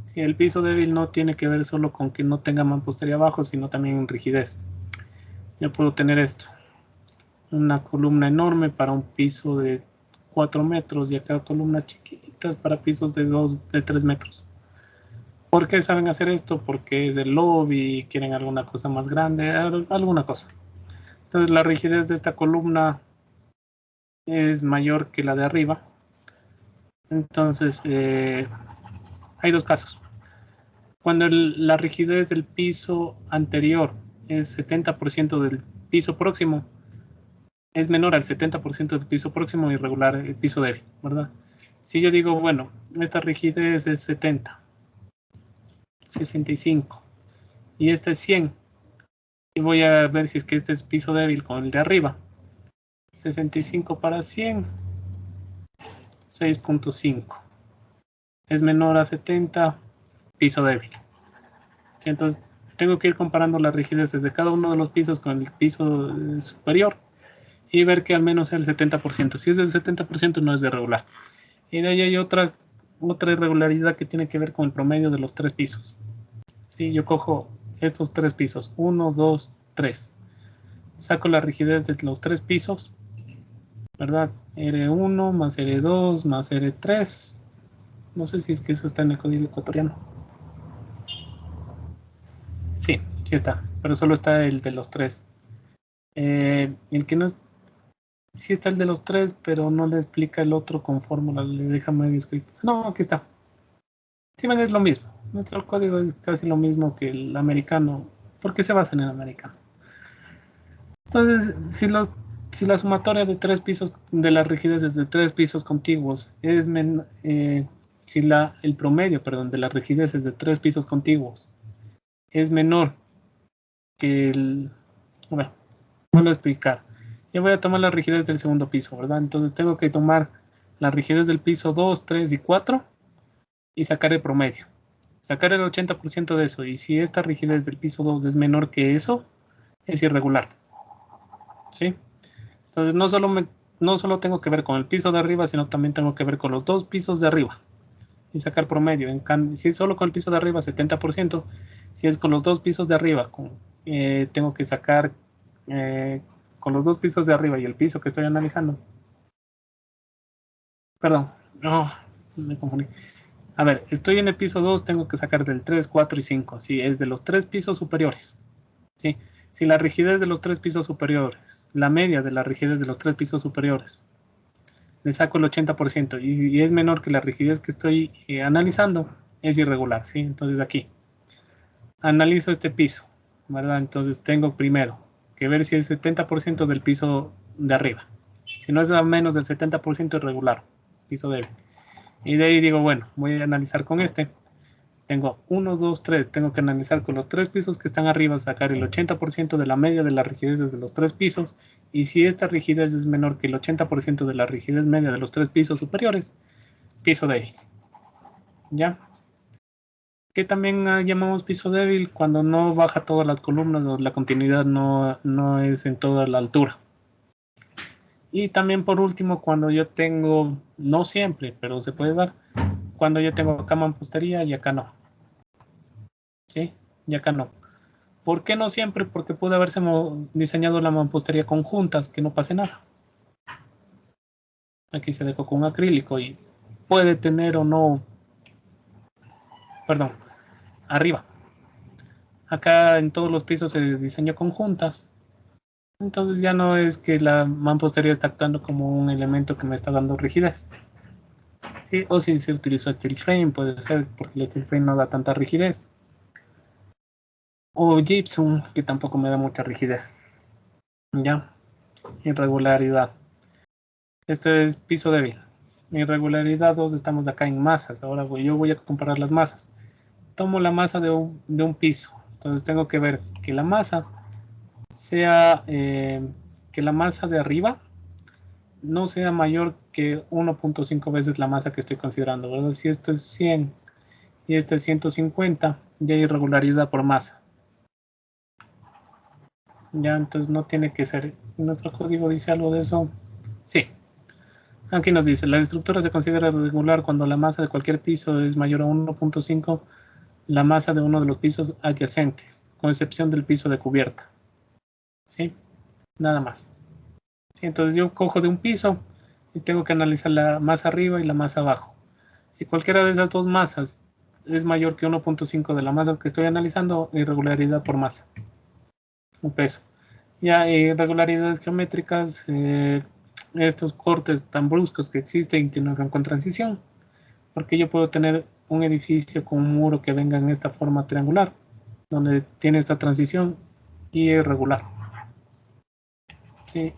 Sí, el piso débil no tiene que ver solo con que no tenga mampostería abajo, sino también en rigidez. Yo puedo tener esto. Una columna enorme para un piso de 4 metros y acá columnas chiquitas para pisos de 3 metros. ¿Por qué saben hacer esto? Porque es el lobby, quieren alguna cosa más grande, alguna cosa. Entonces la rigidez de esta columna es mayor que la de arriba. Entonces hay dos casos. Cuando la rigidez del piso anterior es 70% del piso próximo, es menor al 70% del piso próximo irregular, el piso débil, ¿verdad? Si yo digo, bueno, esta rigidez es 70, 65 y este es 100, y voy a ver si es que este es piso débil con el de arriba. 65 para 100, 6.5. Es menor a 70, piso débil. ¿Sí? Entonces, tengo que ir comparando las rigideces de cada uno de los pisos con el piso superior y ver que al menos sea el 70%. Si es del 70% no es de regular. Y de ahí hay otra irregularidad que tiene que ver con el promedio de los 3 pisos. Sí, yo cojo estos 3 pisos, 1, 2, 3. Saco la rigidez de los 3 pisos, ¿verdad? R1 más R2 más R3. No sé si es que eso está en el código ecuatoriano. Sí, sí está, pero solo está el de los 3. El que no es... Sí está el de los 3, pero no le explica el otro con fórmula, le deja medio escrito. No, aquí está. Sí, es lo mismo. Nuestro código es casi lo mismo que el americano, porque se basa en el americano. Entonces, si la sumatoria de 3 pisos, de las rigideces de 3 pisos contiguos es si el promedio, perdón, de las rigideces de 3 pisos contiguos es menor que el... Bueno, voy a explicar. Yo voy a tomar la rigidez del segundo piso, ¿verdad? Entonces tengo que tomar la rigidez del piso 2, 3 y 4 y sacar el promedio. Sacar el 80% de eso. Y si esta rigidez del piso 2 es menor que eso, es irregular. ¿Sí? Entonces no solo tengo que ver con el piso de arriba, sino también tengo que ver con los 2 pisos de arriba y sacar promedio. En cambio, si es solo con el piso de arriba, 70%. Si es con los 2 pisos de arriba, tengo que sacar con los 2 pisos de arriba y el piso que estoy analizando. Perdón, no, me confundí. A ver, estoy en el piso 2, tengo que sacar del 3, 4 y 5. Sí, es de los 3 pisos superiores. ¿Sí? Si la rigidez de los 3 pisos superiores, la media de la rigidez de los 3 pisos superiores, le saco el 80% y es menor que la rigidez que estoy analizando, es irregular. ¿Sí? Entonces aquí, analizo este piso, ¿verdad? Entonces tengo primero que ver si es 70% del piso de arriba. Si no es a menos del 70% es regular, piso débil. Y de ahí digo, bueno, voy a analizar con este. Tengo 1, 2, 3. Tengo que analizar con los 3 pisos que están arriba, sacar el 80% de la media de la rigidez de los 3 pisos. Y si esta rigidez es menor que el 80% de la rigidez media de los 3 pisos superiores, piso débil. ¿Ya? Que también llamamos piso débil cuando no baja todas las columnas o la continuidad no es en toda la altura. Y también por último, cuando yo tengo, no siempre, pero se puede dar, cuando yo tengo acá mampostería y acá no. ¿Sí? Y acá no. ¿Por qué no siempre? Porque puede haberse diseñado la mampostería con juntas, que no pase nada. Aquí se dejó con acrílico y puede tener o no, perdón, arriba. Acá en todos los pisos se diseñó con juntas. Entonces ya no es que la mampostería está actuando como un elemento que me está dando rigidez. ¿Sí? O si se utilizó steel frame, puede ser porque el steel frame no da tanta rigidez. O gypsum, que tampoco me da mucha rigidez. ¿Ya? Irregularidad. Este es piso débil. Irregularidad 2, estamos acá en masas. Ahora yo voy a comparar las masas. Tomo la masa de un piso. Entonces tengo que ver que la masa sea, que la masa de arriba no sea mayor que 1.5 veces la masa que estoy considerando, ¿verdad? Si esto es 100 y este es 150, ya hay irregularidad por masa. Ya, entonces no tiene que ser. ¿Nuestro código dice algo de eso? Sí. Aquí nos dice, la estructura se considera irregular cuando la masa de cualquier piso es mayor a 1.5 la masa de uno de los pisos adyacentes, con excepción del piso de cubierta. ¿Sí? Nada más. ¿Sí? Entonces yo cojo de un piso y tengo que analizar la masa arriba y la masa abajo. Si cualquiera de esas dos masas es mayor que 1.5 de la masa que estoy analizando, irregularidad por masa. Un peso. Ya irregularidades geométricas, estos cortes tan bruscos que existen que no son con transición, porque yo puedo tener un edificio con un muro que venga en esta forma triangular, donde tiene esta transición y es irregular. ¿Sí?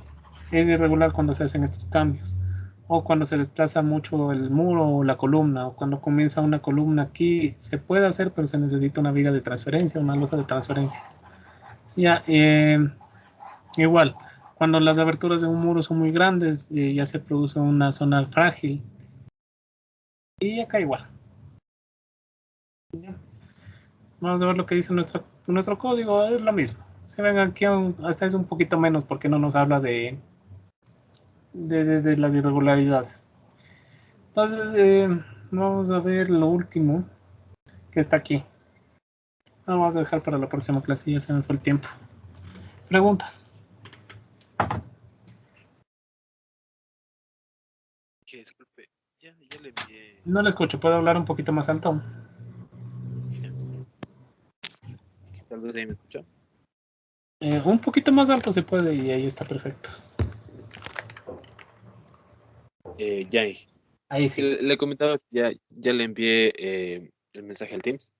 Es irregular cuando se hacen estos cambios, o cuando se desplaza mucho el muro o la columna, o cuando comienza una columna aquí, se puede hacer, pero se necesita una viga de transferencia, una losa de transferencia. Ya, igual, cuando las aberturas de un muro son muy grandes, ya se produce una zona frágil. Y acá igual. Vamos a ver lo que dice nuestro código, es lo mismo. Si ven aquí hasta es un poquito menos porque no nos habla de de las irregularidades. Entonces, vamos a ver lo último que está aquí. Vamos a dejar para la próxima clase, ya se me fue el tiempo. Preguntas. Disculpe, ya le envié. No le escucho, ¿puedo hablar un poquito más alto? Tal vez ahí me escucha. Un poquito más alto se puede y ahí está perfecto. Ya, Ahí sí, sí. le comentaba que ya le envié el mensaje al Teams,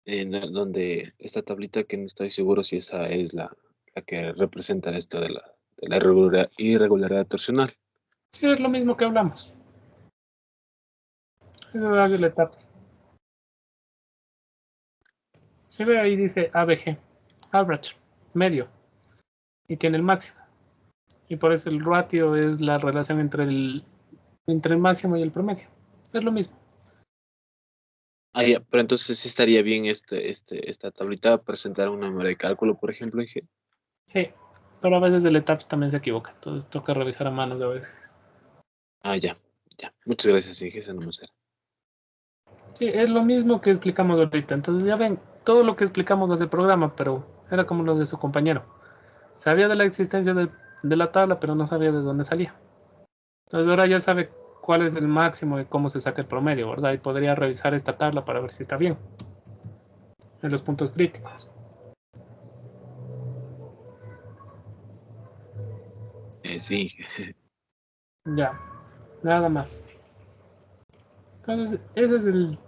donde esta tablita que no estoy seguro si esa es la que representa esto de la irregularidad torsional. Sí, es lo mismo que hablamos. Eso es Águila Etapas. Se ve ahí, dice ABG, average, medio, y tiene el máximo. Y por eso el ratio es la relación entre el máximo y el promedio. Es lo mismo. Ah, ya, pero entonces sí estaría bien esta tablita presentar una memoria de cálculo, por ejemplo, Inge. Sí, pero a veces el ETAPS también se equivoca, entonces toca revisar a manos a veces. Ah, ya. Muchas gracias, Inge, esa no me será. Sí, es lo mismo que explicamos ahorita. Entonces ya ven, todo lo que explicamos hace el programa, pero era como lo de su compañero. Sabía de la existencia de la tabla, pero no sabía de dónde salía. Entonces ahora ya sabe cuál es el máximo y cómo se saca el promedio, ¿verdad? Y podría revisar esta tabla para ver si está bien en los puntos críticos. Sí, Inge. Ya, nada más. Entonces, ese es